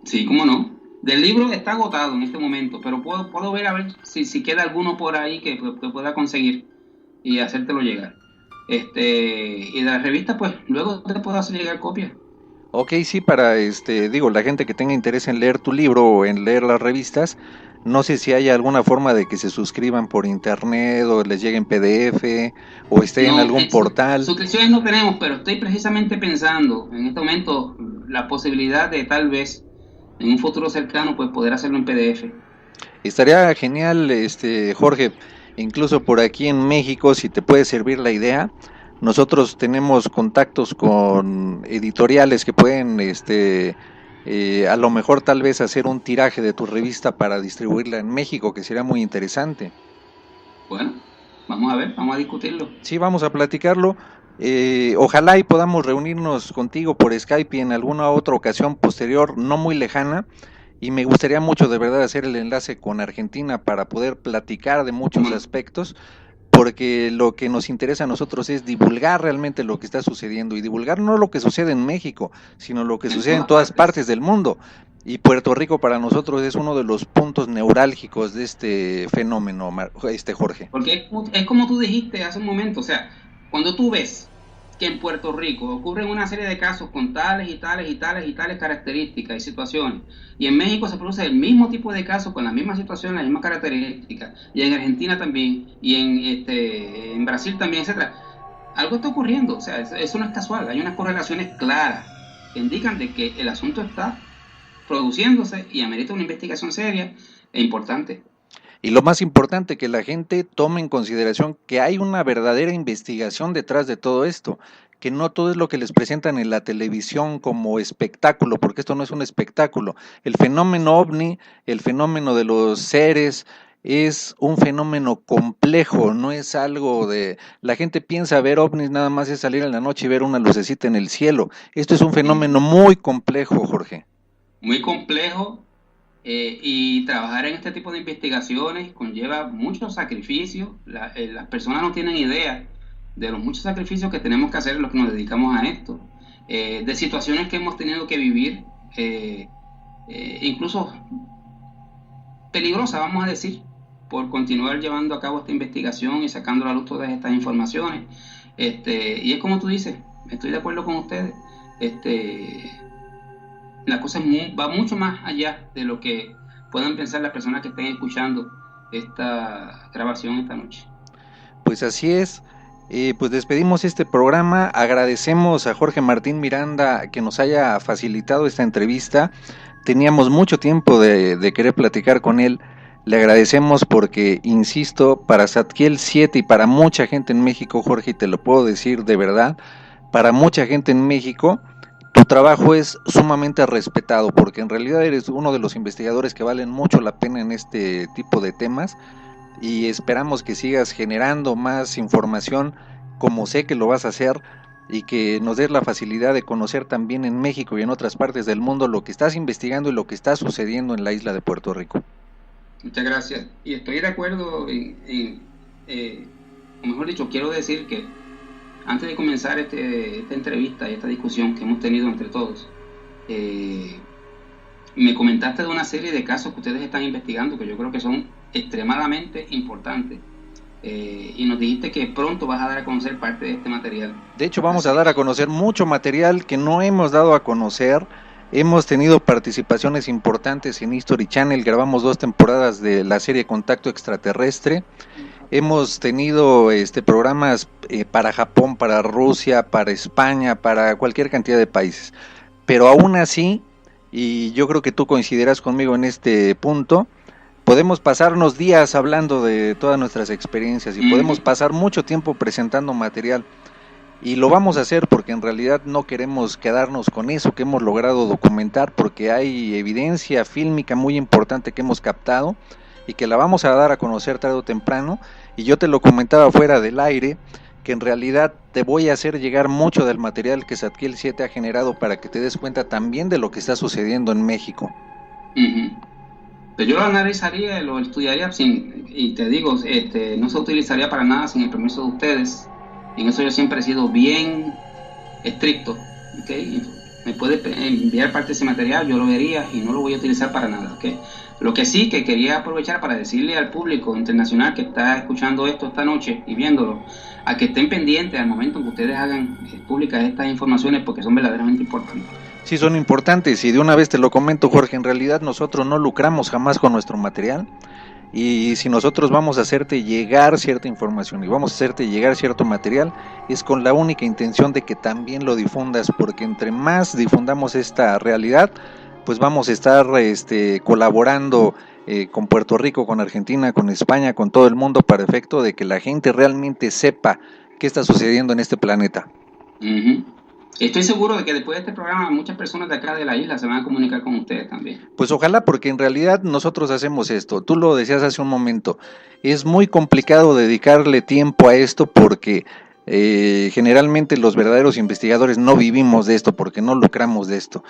Sí, cómo no. Del libro está agotado en este momento, pero puedo ver a ver si queda alguno por ahí que pueda conseguir y hacértelo llegar. Y de la revista, pues luego te puedo hacer llegar copias. Ok, sí, para la gente que tenga interés en leer tu libro o en leer las revistas, no sé si hay alguna forma de que se suscriban por internet o les llegue en PDF o esté en algún portal. Suscripciones no tenemos, pero estoy precisamente pensando en este momento la posibilidad de tal vez en un futuro cercano pues poder hacerlo en PDF. Estaría genial, Jorge, incluso por aquí en México, si te puede servir la idea. Nosotros tenemos contactos con editoriales que pueden, a lo mejor tal vez hacer un tiraje de tu revista para distribuirla en México, que sería muy interesante. Bueno, vamos a ver, vamos a discutirlo. Sí, vamos a platicarlo. Ojalá y podamos reunirnos contigo por Skype en alguna otra ocasión posterior, no muy lejana. Y me gustaría mucho de verdad hacer el enlace con Argentina para poder platicar de muchos aspectos, porque lo que nos interesa a nosotros es divulgar realmente lo que está sucediendo, y divulgar no lo que sucede en México, sino lo que sucede en todas partes del mundo. Y Puerto Rico para nosotros es uno de los puntos neurálgicos de este fenómeno, Jorge. Porque es como tú dijiste hace un momento, o sea, cuando tú ves que en Puerto Rico ocurren una serie de casos con tales y tales y tales y tales características y situaciones, y en México se produce el mismo tipo de casos con la misma situación, las mismas características, y en Argentina también, y en Brasil también, etcétera, algo está ocurriendo, o sea, eso no es casual, hay unas correlaciones claras que indican de que el asunto está produciéndose y amerita una investigación seria e importante. Y lo más importante, que la gente tome en consideración que hay una verdadera investigación detrás de todo esto, que no todo es lo que les presentan en la televisión como espectáculo, porque esto no es un espectáculo. El fenómeno ovni, el fenómeno de los seres, es un fenómeno complejo, no es algo de... La gente piensa ver ovnis nada más es salir en la noche y ver una lucecita en el cielo. Esto es un fenómeno muy complejo, Jorge. Muy complejo. Y trabajar en este tipo de investigaciones conlleva muchos sacrificios. Las personas no tienen idea de los muchos sacrificios que tenemos que hacer los que nos dedicamos a esto, de situaciones que hemos tenido que vivir, incluso peligrosas, vamos a decir, por continuar llevando a cabo esta investigación y sacando a la luz todas estas informaciones. Y es como tú dices, estoy de acuerdo con ustedes. la cosa va mucho más allá de lo que puedan pensar las personas que estén escuchando esta grabación esta noche. Pues así es. Pues despedimos este programa, agradecemos a Jorge Martín Miranda que nos haya facilitado esta entrevista. Teníamos mucho tiempo de querer platicar con él. Le agradecemos porque, insisto, para Zadkiel 7 y para mucha gente en México, Jorge, te lo puedo decir de verdad, para mucha gente en México, tu trabajo es sumamente respetado, porque en realidad eres uno de los investigadores que valen mucho la pena en este tipo de temas, y esperamos que sigas generando más información, como sé que lo vas a hacer, y que nos des la facilidad de conocer también en México y en otras partes del mundo lo que estás investigando y lo que está sucediendo en la isla de Puerto Rico. Muchas gracias. Y estoy de acuerdo, o mejor dicho, quiero decir que antes de comenzar esta entrevista y esta discusión que hemos tenido entre todos, me comentaste de una serie de casos que ustedes están investigando que yo creo que son extremadamente importantes. Y nos dijiste que pronto vas a dar a conocer parte de este material. De hecho, vamos a dar a conocer mucho material que no hemos dado a conocer. Hemos tenido participaciones importantes en History Channel, grabamos 2 temporadas de la serie Contacto Extraterrestre. Hemos tenido programas para Japón, para Rusia, para España, para cualquier cantidad de países. Pero aún así, y yo creo que tú coincidirás conmigo en este punto, podemos pasarnos días hablando de todas nuestras experiencias y podemos pasar mucho tiempo presentando material. Y lo vamos a hacer porque en realidad no queremos quedarnos con eso que hemos logrado documentar, porque hay evidencia fílmica muy importante que hemos captado y que la vamos a dar a conocer tarde o temprano. Y yo te lo comentaba fuera del aire, que en realidad te voy a hacer llegar mucho del material que Zadkiel 7 ha generado para que te des cuenta también de lo que está sucediendo en México. Pero yo lo analizaría, lo estudiaría y te digo, no se utilizaría para nada sin el permiso de ustedes. Y en eso yo siempre he sido bien estricto, ¿okay? Me puede enviar parte de ese material, yo lo vería y no lo voy a utilizar para nada, ¿okay? Lo que sí que quería aprovechar para decirle al público internacional que está escuchando esto esta noche y viéndolo, a que estén pendientes al momento en que ustedes hagan públicas estas informaciones, porque son verdaderamente importantes. Sí, son importantes, y de una vez te lo comento, Jorge, en realidad nosotros no lucramos jamás con nuestro material. Y si nosotros vamos a hacerte llegar cierta información y vamos a hacerte llegar cierto material, es con la única intención de que también lo difundas, porque entre más difundamos esta realidad, pues vamos a estar colaborando con Puerto Rico, con Argentina, con España, con todo el mundo, para efecto de que la gente realmente sepa qué está sucediendo en este planeta. Estoy seguro de que después de este programa muchas personas de acá de la isla se van a comunicar con ustedes también. Pues ojalá, porque en realidad nosotros hacemos esto. Tú lo decías hace un momento, es muy complicado dedicarle tiempo a esto porque generalmente los verdaderos investigadores no vivimos de esto, porque no lucramos de esto.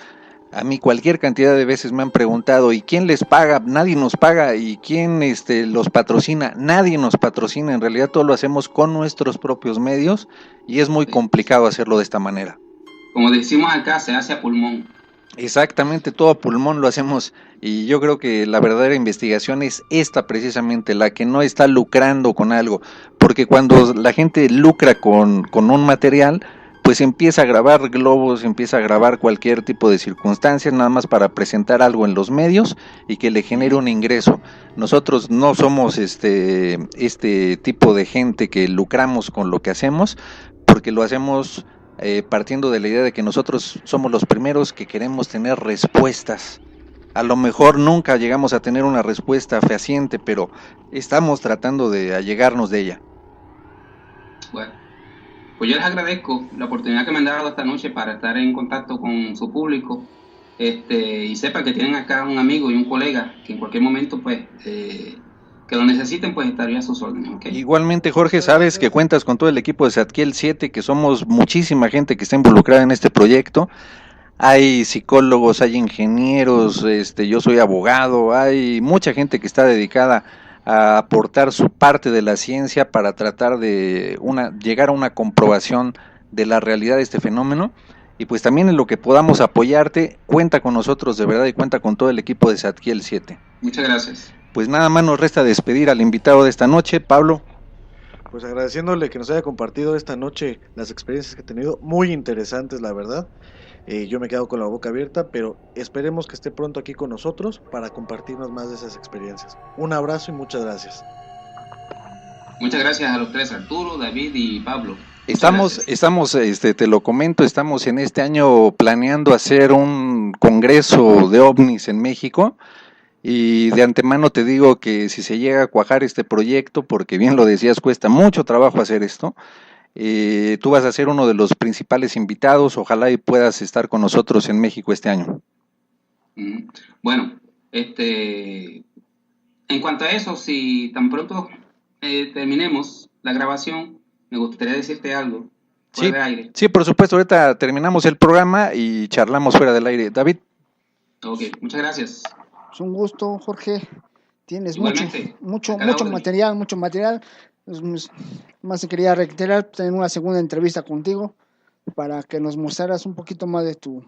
A mí cualquier cantidad de veces me han preguntado, ¿y quién les paga? Nadie nos paga. ¿Y quién los patrocina? Nadie nos patrocina. En realidad todo lo hacemos con nuestros propios medios y es muy complicado hacerlo de esta manera. Como decimos acá, se hace a pulmón. Exactamente, todo a pulmón lo hacemos, y yo creo que la verdadera investigación es esta precisamente, la que no está lucrando con algo, porque cuando la gente lucra con un material, pues empieza a grabar globos, empieza a grabar cualquier tipo de circunstancias, nada más para presentar algo en los medios y que le genere un ingreso. Nosotros no somos este tipo de gente que lucramos con lo que hacemos, porque lo hacemos partiendo de la idea de que nosotros somos los primeros que queremos tener respuestas. A lo mejor nunca llegamos a tener una respuesta fehaciente, pero estamos tratando de allegarnos de ella. Bueno, pues yo les agradezco la oportunidad que me han dado esta noche para estar en contacto con su público, y sepan que tienen acá un amigo y un colega que en cualquier momento pues que lo necesiten, pues estaría a sus órdenes, ¿okay? Igualmente, Jorge, sabes que cuentas con todo el equipo de Zadkiel 7, que somos muchísima gente que está involucrada en este proyecto. Hay psicólogos, hay ingenieros, yo soy abogado, hay mucha gente que está dedicada a aportar su parte de la ciencia para tratar de llegar a una comprobación de la realidad de este fenómeno. Y pues también en lo que podamos apoyarte, cuenta con nosotros de verdad y cuenta con todo el equipo de Zadkiel 7. Muchas gracias. Pues nada más nos resta despedir al invitado de esta noche, Pablo. Pues agradeciéndole que nos haya compartido esta noche las experiencias que he tenido, muy interesantes la verdad. Yo me he quedado con la boca abierta, pero esperemos que esté pronto aquí con nosotros para compartirnos más de esas experiencias. Un abrazo y muchas gracias. Muchas gracias a los tres, Arturo, David y Pablo. Estamos, te lo comento, estamos en este año planeando hacer un congreso de ovnis en México. Y de antemano te digo que si se llega a cuajar este proyecto, porque bien lo decías, cuesta mucho trabajo hacer esto, tú vas a ser uno de los principales invitados, ojalá y puedas estar con nosotros en México este año. Bueno, en cuanto a eso, si tan pronto terminemos la grabación, me gustaría decirte algo fuera del aire. Sí, por supuesto, ahorita terminamos el programa y charlamos fuera del aire. David. Ok, muchas gracias. Es un gusto, Jorge. Tienes Igualmente, mucho material. Más se quería reiterar, tener una segunda entrevista contigo para que nos mostraras un poquito más de tu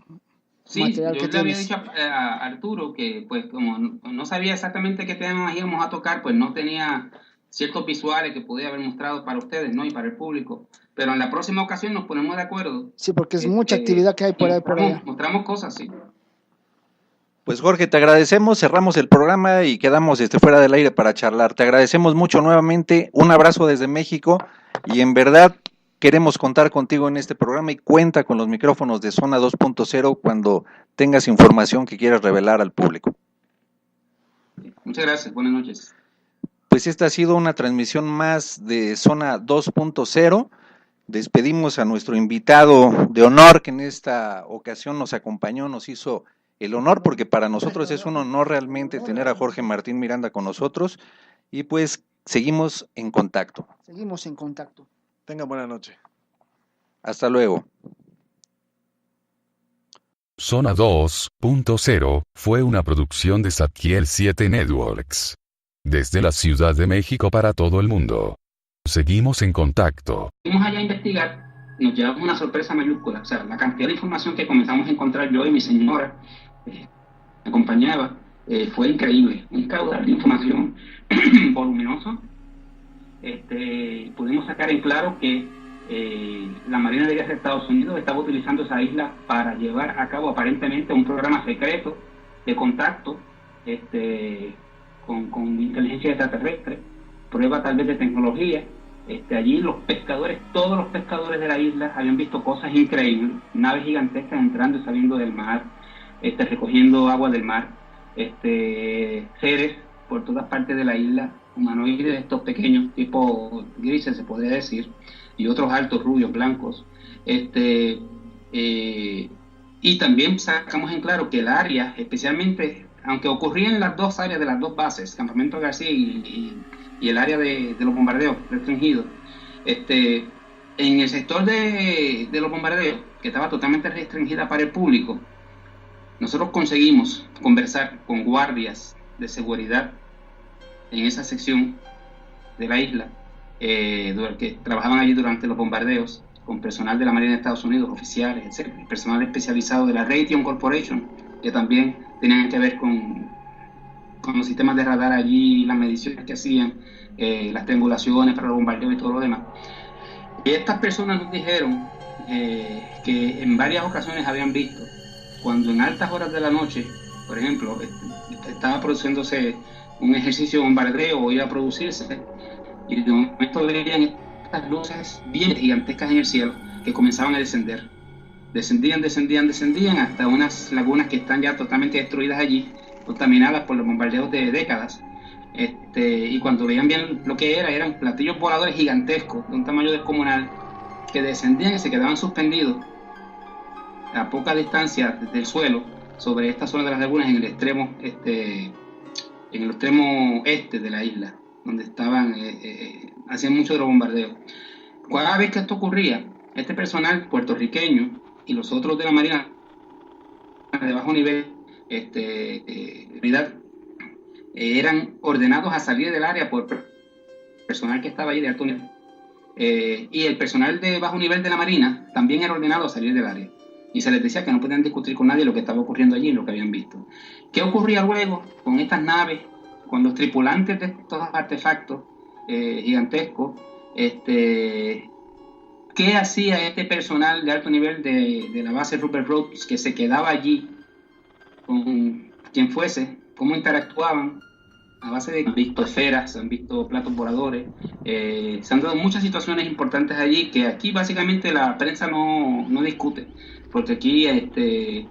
material que tienes. Sí, yo le había dicho a Arturo que pues como no sabía exactamente qué temas íbamos a tocar, pues no tenía ciertos visuales que podía haber mostrado para ustedes, ¿no? Y para el público. Pero en la próxima ocasión nos ponemos de acuerdo. Sí, porque es mucha actividad que hay por allá. Mostramos cosas, sí. Pues Jorge, te agradecemos, cerramos el programa y quedamos fuera del aire para charlar. Te agradecemos mucho nuevamente, un abrazo desde México y en verdad queremos contar contigo en este programa y cuenta con los micrófonos de Zona 2.0 cuando tengas información que quieras revelar al público. Muchas gracias, buenas noches. Pues esta ha sido una transmisión más de Zona 2.0. Despedimos a nuestro invitado de honor que en esta ocasión nos acompañó, nos hizo el honor, porque para nosotros es un honor realmente tener a Jorge Martín Miranda con nosotros y pues seguimos en contacto. Tengan buena noche. Hasta luego. Zona 2.0 fue una producción de Zadkiel 7 Networks. Desde la Ciudad de México para todo el mundo. Seguimos en contacto. Fuimos allá a investigar, nos llevamos una sorpresa mayúscula, o sea, la cantidad de información que comenzamos a encontrar yo y mi señora, me acompañaba, fue increíble, un caudal de información voluminoso. Pudimos sacar en claro que la Marina de Guerra de Estados Unidos estaba utilizando esa isla para llevar a cabo aparentemente un programa secreto de contacto con inteligencia extraterrestre, prueba tal vez de tecnología. Allí los pescadores, todos los pescadores de la isla habían visto cosas increíbles, naves gigantescas entrando y saliendo del mar, recogiendo agua del mar, seres por todas partes de la isla, humanoides estos pequeños, tipo grises se podría decir, y otros altos, rubios, blancos, y también sacamos en claro que el área, especialmente, aunque ocurría en las dos áreas de las dos bases, Campamento García y el área de los bombardeos restringidos, en el sector de los bombardeos, que estaba totalmente restringida para el público, nosotros conseguimos conversar con guardias de seguridad en esa sección de la isla, que trabajaban allí durante los bombardeos, con personal de la Marina de Estados Unidos, oficiales, etc., personal especializado de la Raytheon Corporation, que también tenían que ver con los sistemas de radar allí, las mediciones que hacían, las triangulaciones para los bombardeos y todo lo demás. Y estas personas nos dijeron que en varias ocasiones habían visto, cuando en altas horas de la noche, por ejemplo, estaba produciéndose un ejercicio de bombardeo o iba a producirse, y de momento veían estas luces bien gigantescas en el cielo que comenzaban a descender. Descendían hasta unas lagunas que están ya totalmente destruidas allí, contaminadas por los bombardeos de décadas. Y cuando veían bien lo que eran platillos voladores gigantescos de un tamaño descomunal que descendían y se quedaban suspendidos a poca distancia del suelo sobre esta zona de las lagunas en el extremo este de la isla, donde estaban hacían mucho de los bombardeos. Cada vez que esto ocurría, este personal puertorriqueño y los otros de la Marina de bajo nivel eran ordenados a salir del área por personal que estaba allí de alto nivel, y el personal de bajo nivel de la Marina también era ordenado a salir del área, y se les decía que no podían discutir con nadie lo que estaba ocurriendo allí, lo que habían visto. ¿Qué ocurría luego con estas naves, con los tripulantes de estos artefactos gigantescos? ¿Qué hacía este personal de alto nivel de la base Rupert Rhodes que se quedaba allí con quien fuese? ¿Cómo interactuaban? A base de han visto esferas, se han visto platos voladores, se han dado muchas situaciones importantes allí que aquí básicamente la prensa no discute, porque aquí en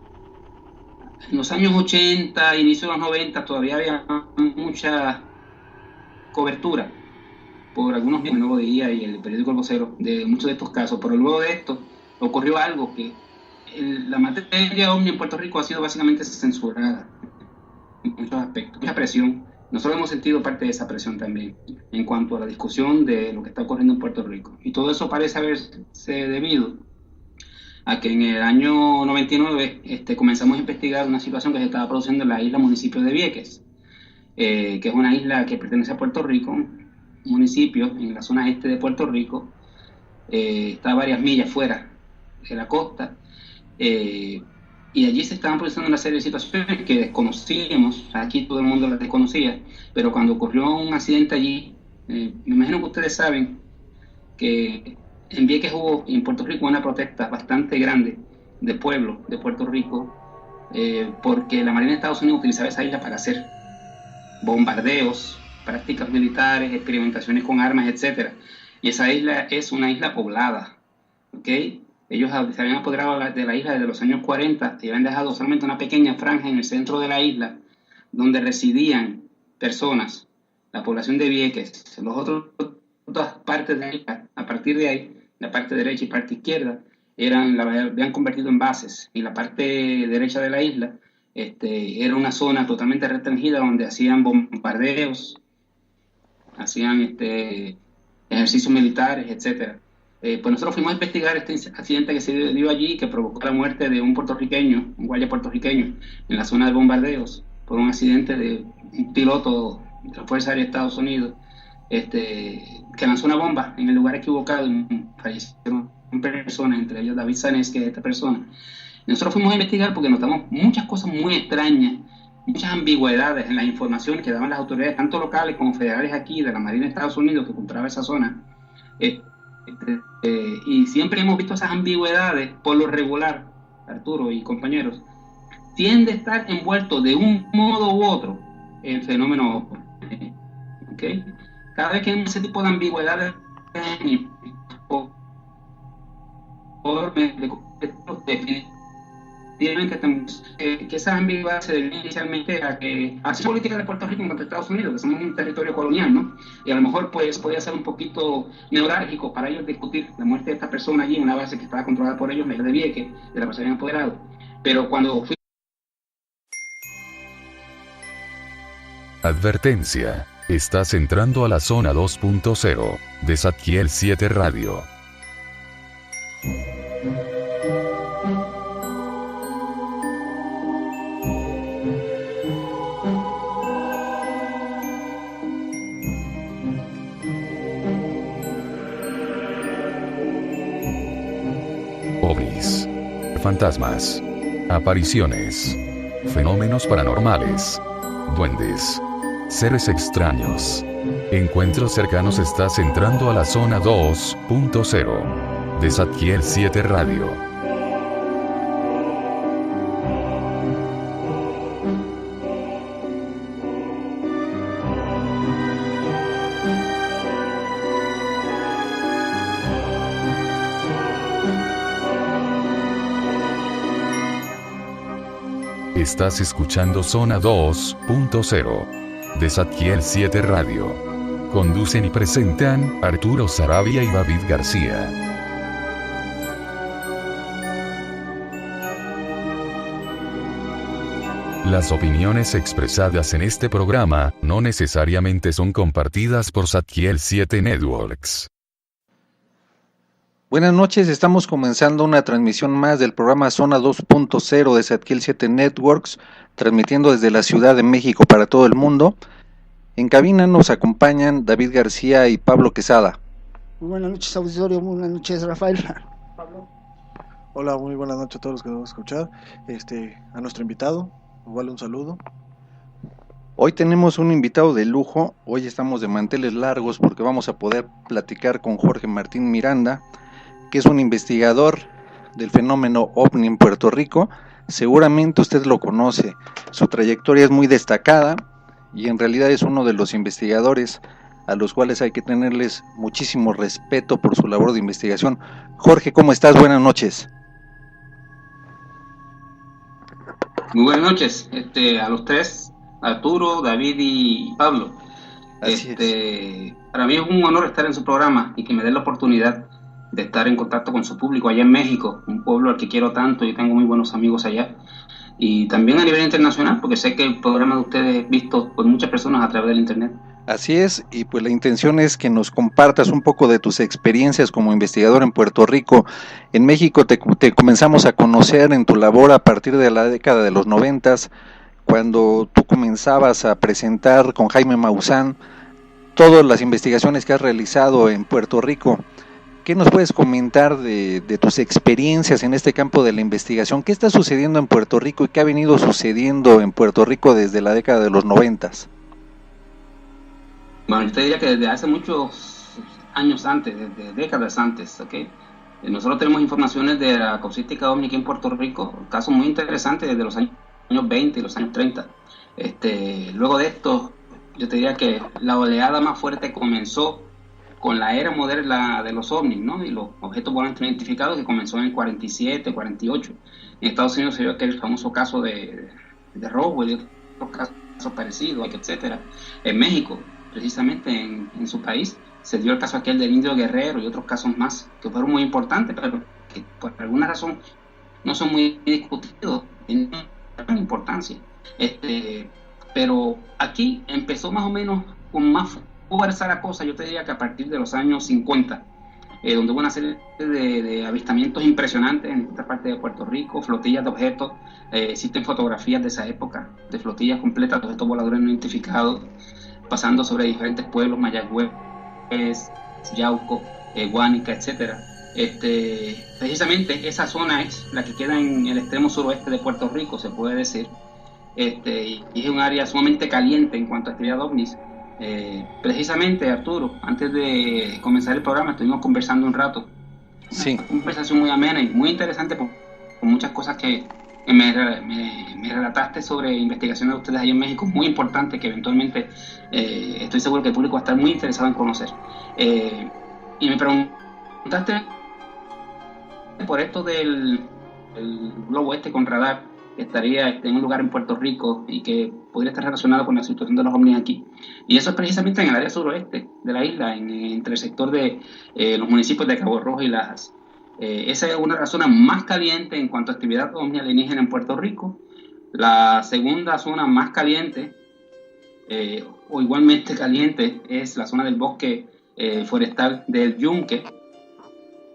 los años 80, inicio de los 90 todavía había mucha cobertura por algunos medios, el Nuevo Día y el periódico El Vocero, de muchos de estos casos, pero luego de esto ocurrió algo que la materia OVNI en Puerto Rico ha sido básicamente censurada en muchos aspectos, mucha presión. Nosotros hemos sentido parte de esa presión también en cuanto a la discusión de lo que está ocurriendo en Puerto Rico. Y todo eso parece haberse debido a que en el año 99 comenzamos a investigar una situación que se estaba produciendo en la isla municipio de Vieques, que es una isla que pertenece a Puerto Rico, un municipio en la zona este de Puerto Rico, está a varias millas fuera de la costa, y allí se estaban produciendo una serie de situaciones que desconocíamos. Aquí todo el mundo las desconocía, pero cuando ocurrió un accidente allí, me imagino que ustedes saben que en Vieques hubo en Puerto Rico una protesta bastante grande de pueblo de Puerto Rico, porque la Marina de Estados Unidos utilizaba esa isla para hacer bombardeos, prácticas militares, experimentaciones con armas, etc. Y esa isla es una isla poblada, ¿ok? Ellos se habían apoderado de la isla desde los años 40 y habían dejado solamente una pequeña franja en el centro de la isla donde residían personas, la población de Vieques. Los otros dos partes de la isla, a partir de ahí, la parte derecha y parte izquierda, la habían convertido en bases, y la parte derecha de la isla era una zona totalmente restringida donde hacían bombardeos, hacían ejercicios militares, etcétera. Pues nosotros fuimos a investigar este accidente que se dio allí, que provocó la muerte de un puertorriqueño, un guardia puertorriqueño, en la zona de bombardeos, por un accidente de un piloto de la Fuerza Aérea de Estados Unidos, que lanzó una bomba en el lugar equivocado y fallecieron personas, entre ellos David Sanés, que es esta persona. Nosotros fuimos a investigar porque notamos muchas cosas muy extrañas, muchas ambigüedades en las informaciones que daban las autoridades, tanto locales como federales aquí, de la Marina de Estados Unidos, que controlaba esa zona. Y siempre hemos visto esas ambigüedades. Por lo regular, Arturo y compañeros, tiende a estar envuelto de un modo u otro el fenómeno, ¿okay? Cada vez que hay ese tipo de ambigüedades definitivamente que esas ambigüedades se deben inicialmente a que hace política de Puerto Rico contra Estados Unidos, que somos un territorio colonial, ¿no? Y a lo mejor pues podía ser un poquito neurálgico para ellos discutir la muerte de esta persona allí en una base que estaba controlada por ellos, en la de Vieques, de la base habían apoderado. Pero cuando fui... Advertencia. Estás entrando a la zona 2.0 de Zadkiel 7 Radio. OVNIs, fantasmas, apariciones, fenómenos paranormales, duendes, seres extraños, encuentros cercanos. Estás entrando a la zona 2.0 de Zadkiel 7 Radio. Estás escuchando Zona 2.0 de Zadkiel 7 Radio. Conducen y presentan Arturo Saravia y David García. Las opiniones expresadas en este programa no necesariamente son compartidas por Zadkiel 7 Networks. Buenas noches, estamos comenzando una transmisión más del programa Zona 2.0 de Zadkiel 7 Networks, transmitiendo desde la Ciudad de México para todo el mundo. En cabina nos acompañan David García y Pablo Quesada. Muy buenas noches, auditorio, muy buenas noches, Rafael. Pablo. Hola, muy buenas noches a todos los que nos van a escuchar. A nuestro invitado, igual un saludo. Hoy tenemos un invitado de lujo, hoy estamos de manteles largos porque vamos a poder platicar con Jorge Martín Miranda, que es un investigador del fenómeno OVNI en Puerto Rico. Seguramente usted lo conoce, su trayectoria es muy destacada y en realidad es uno de los investigadores a los cuales hay que tenerles muchísimo respeto por su labor de investigación. Jorge, ¿cómo estás? Buenas noches. Muy buenas noches, a los tres, Arturo, David y Pablo. Para mí es un honor estar en su programa y que me dé la oportunidad de estar en contacto con su público allá en México, un pueblo al que quiero tanto y tengo muy buenos amigos allá. Y también a nivel internacional, porque sé que el programa de ustedes es visto por muchas personas a través del internet. Así es, y pues la intención es que nos compartas un poco de tus experiencias como investigador en Puerto Rico. En México te comenzamos a conocer en tu labor a partir de la década de los 90, cuando tú comenzabas a presentar con Jaime Maussan todas las investigaciones que has realizado en Puerto Rico. ¿Qué nos puedes comentar de tus experiencias en este campo de la investigación? ¿Qué está sucediendo en Puerto Rico y qué ha venido sucediendo en Puerto Rico desde la década de los 90? Bueno, yo te diría que desde hace muchos años antes, desde décadas antes, ¿ok? Nosotros tenemos informaciones de la causística OVNI aquí en Puerto Rico, casos muy interesantes desde los años 20 y los años 30. Luego de esto, yo te diría que la oleada más fuerte comenzó con la era moderna de los ovnis, ¿no? Y los objetos volantes no identificados, que comenzó en el 47, 48. En Estados Unidos se vio aquel famoso caso de Roswell y otros casos parecidos, etcétera. En México, precisamente en su país, se dio el caso aquel del Indio Guerrero y otros casos más que fueron muy importantes, pero que por alguna razón no son muy discutidos, tienen gran importancia. Pero aquí empezó más o menos con más fuerza la cosa, yo te diría que a partir de los años 50, donde hubo una serie de avistamientos impresionantes en esta parte de Puerto Rico, flotillas de objetos, existen fotografías de esa época, de flotillas completas de objetos voladores no identificados, pasando sobre diferentes pueblos, Mayagüez, Yauco, Guánica, etcétera. Precisamente esa zona es la que queda en el extremo suroeste de Puerto Rico, se puede decir, y es un área sumamente caliente en cuanto a actividad ovnis. Precisamente, Arturo, antes de comenzar el programa estuvimos conversando un rato. Sí. Una conversación muy amena y muy interesante por muchas cosas que me relataste sobre investigaciones de ustedes allá en México, muy importantes que eventualmente estoy seguro que el público va a estar muy interesado en conocer. Y me preguntaste por esto del globo con radar, que estaría en un lugar en Puerto Rico y que podría estar relacionado con la situación de los ovnis aquí. Y eso es precisamente en el área suroeste de la isla, entre el sector de los municipios de Cabo Rojo y Lajas. Esa es una de las zonas más calientes en cuanto a actividad ovni alienígena en Puerto Rico. La segunda zona más caliente, o igualmente caliente, es la zona del bosque forestal del Yunque,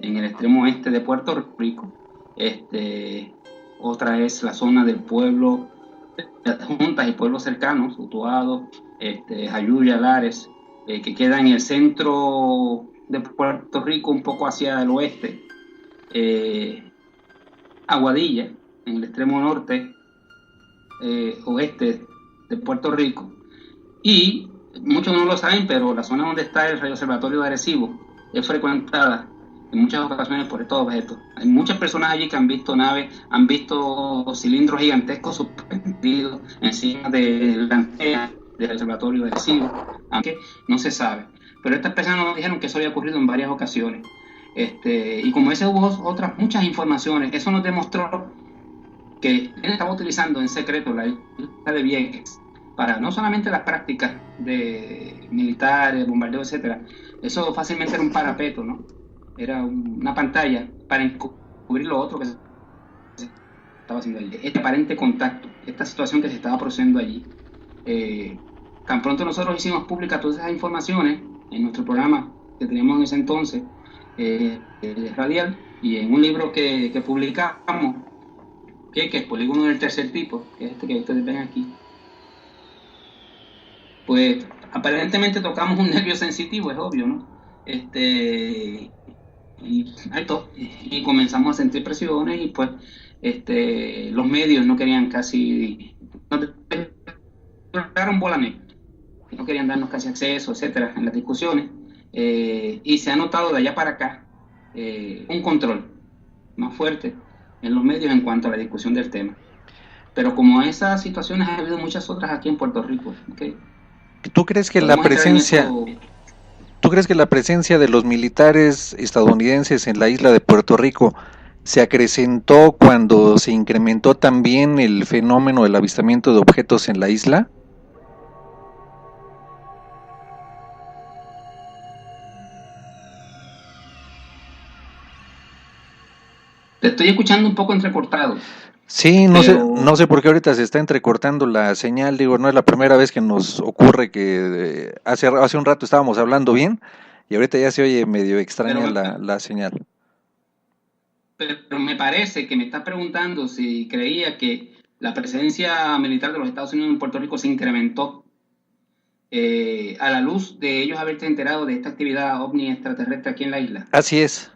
en el extremo oeste de Puerto Rico. Otra es la zona del pueblo de Adjuntas y pueblos cercanos, Utuado, Jayuya, Lares, que queda en el centro de Puerto Rico, un poco hacia el oeste. Aguadilla, en el extremo norte, oeste de Puerto Rico. Y muchos no lo saben, pero la zona donde está el radioobservatorio de Arecibo es frecuentada en muchas ocasiones por estos objetos. Hay muchas personas allí que han visto naves, han visto cilindros gigantescos suspendidos encima de la antena del observatorio de Arecibo, aunque no se sabe. Pero estas personas nos dijeron que eso había ocurrido en varias ocasiones. Y como ese hubo otras muchas informaciones, eso nos demostró que él estaba utilizando en secreto la isla de Vieques para no solamente las prácticas de militares, bombardeo, etcétera. Eso fácilmente era un parapeto, ¿no? Era una pantalla para encubrir lo otro que se estaba haciendo allí. Este aparente contacto, esta situación que se estaba produciendo allí. Tan pronto nosotros hicimos públicas todas esas informaciones en nuestro programa que teníamos en ese entonces, radial, y en un libro que publicamos, que es Polígono del Tercer Tipo, que es este que ustedes ven aquí, pues aparentemente tocamos un nervio sensitivo, es obvio, ¿no? Y comenzamos a sentir presiones y pues los medios no querían casi declararon bola negra, que no querían darnos casi acceso, etcétera, en las discusiones, y se ha notado de allá para acá un control más fuerte en los medios en cuanto a la discusión del tema. Pero como esas situaciones ha habido muchas otras aquí en Puerto Rico, ¿okay? ¿Tú crees que la presencia de los militares estadounidenses en la isla de Puerto Rico se acrecentó cuando se incrementó también el fenómeno del avistamiento de objetos en la isla? Te estoy escuchando un poco entrecortado. Sí, no sé por qué ahorita se está entrecortando la señal, digo, no es la primera vez que nos ocurre que hace un rato estábamos hablando bien y ahorita ya se oye medio extraña la señal. Pero me parece que me estás preguntando si creía que la presencia militar de los Estados Unidos en Puerto Rico se incrementó a la luz de ellos haberte enterado de esta actividad ovni extraterrestre aquí en la isla. Así es.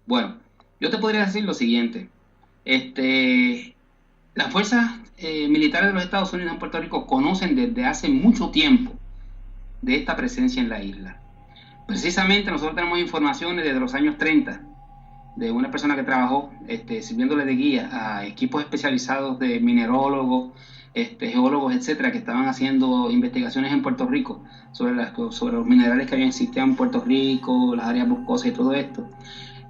Bueno, yo te podría decir lo siguiente. Las fuerzas militares de los Estados Unidos en Puerto Rico conocen desde hace mucho tiempo de esta presencia en la isla. Precisamente nosotros tenemos informaciones desde los años 30 de una persona que trabajó sirviéndole de guía a equipos especializados de minerólogos, geólogos, etcétera, que estaban haciendo investigaciones en Puerto Rico sobre los minerales que existían en Puerto Rico, las áreas boscosas y todo esto.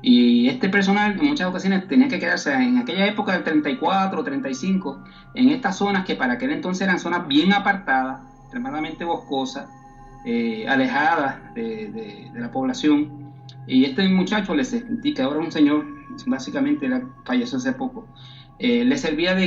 Y este personal en muchas ocasiones tenía que quedarse en aquella época del 34, 35, en estas zonas que para aquel entonces eran zonas bien apartadas, extremadamente boscosas, alejadas de la población. Y este muchacho les indica, ahora un señor, básicamente falleció hace poco, le servía de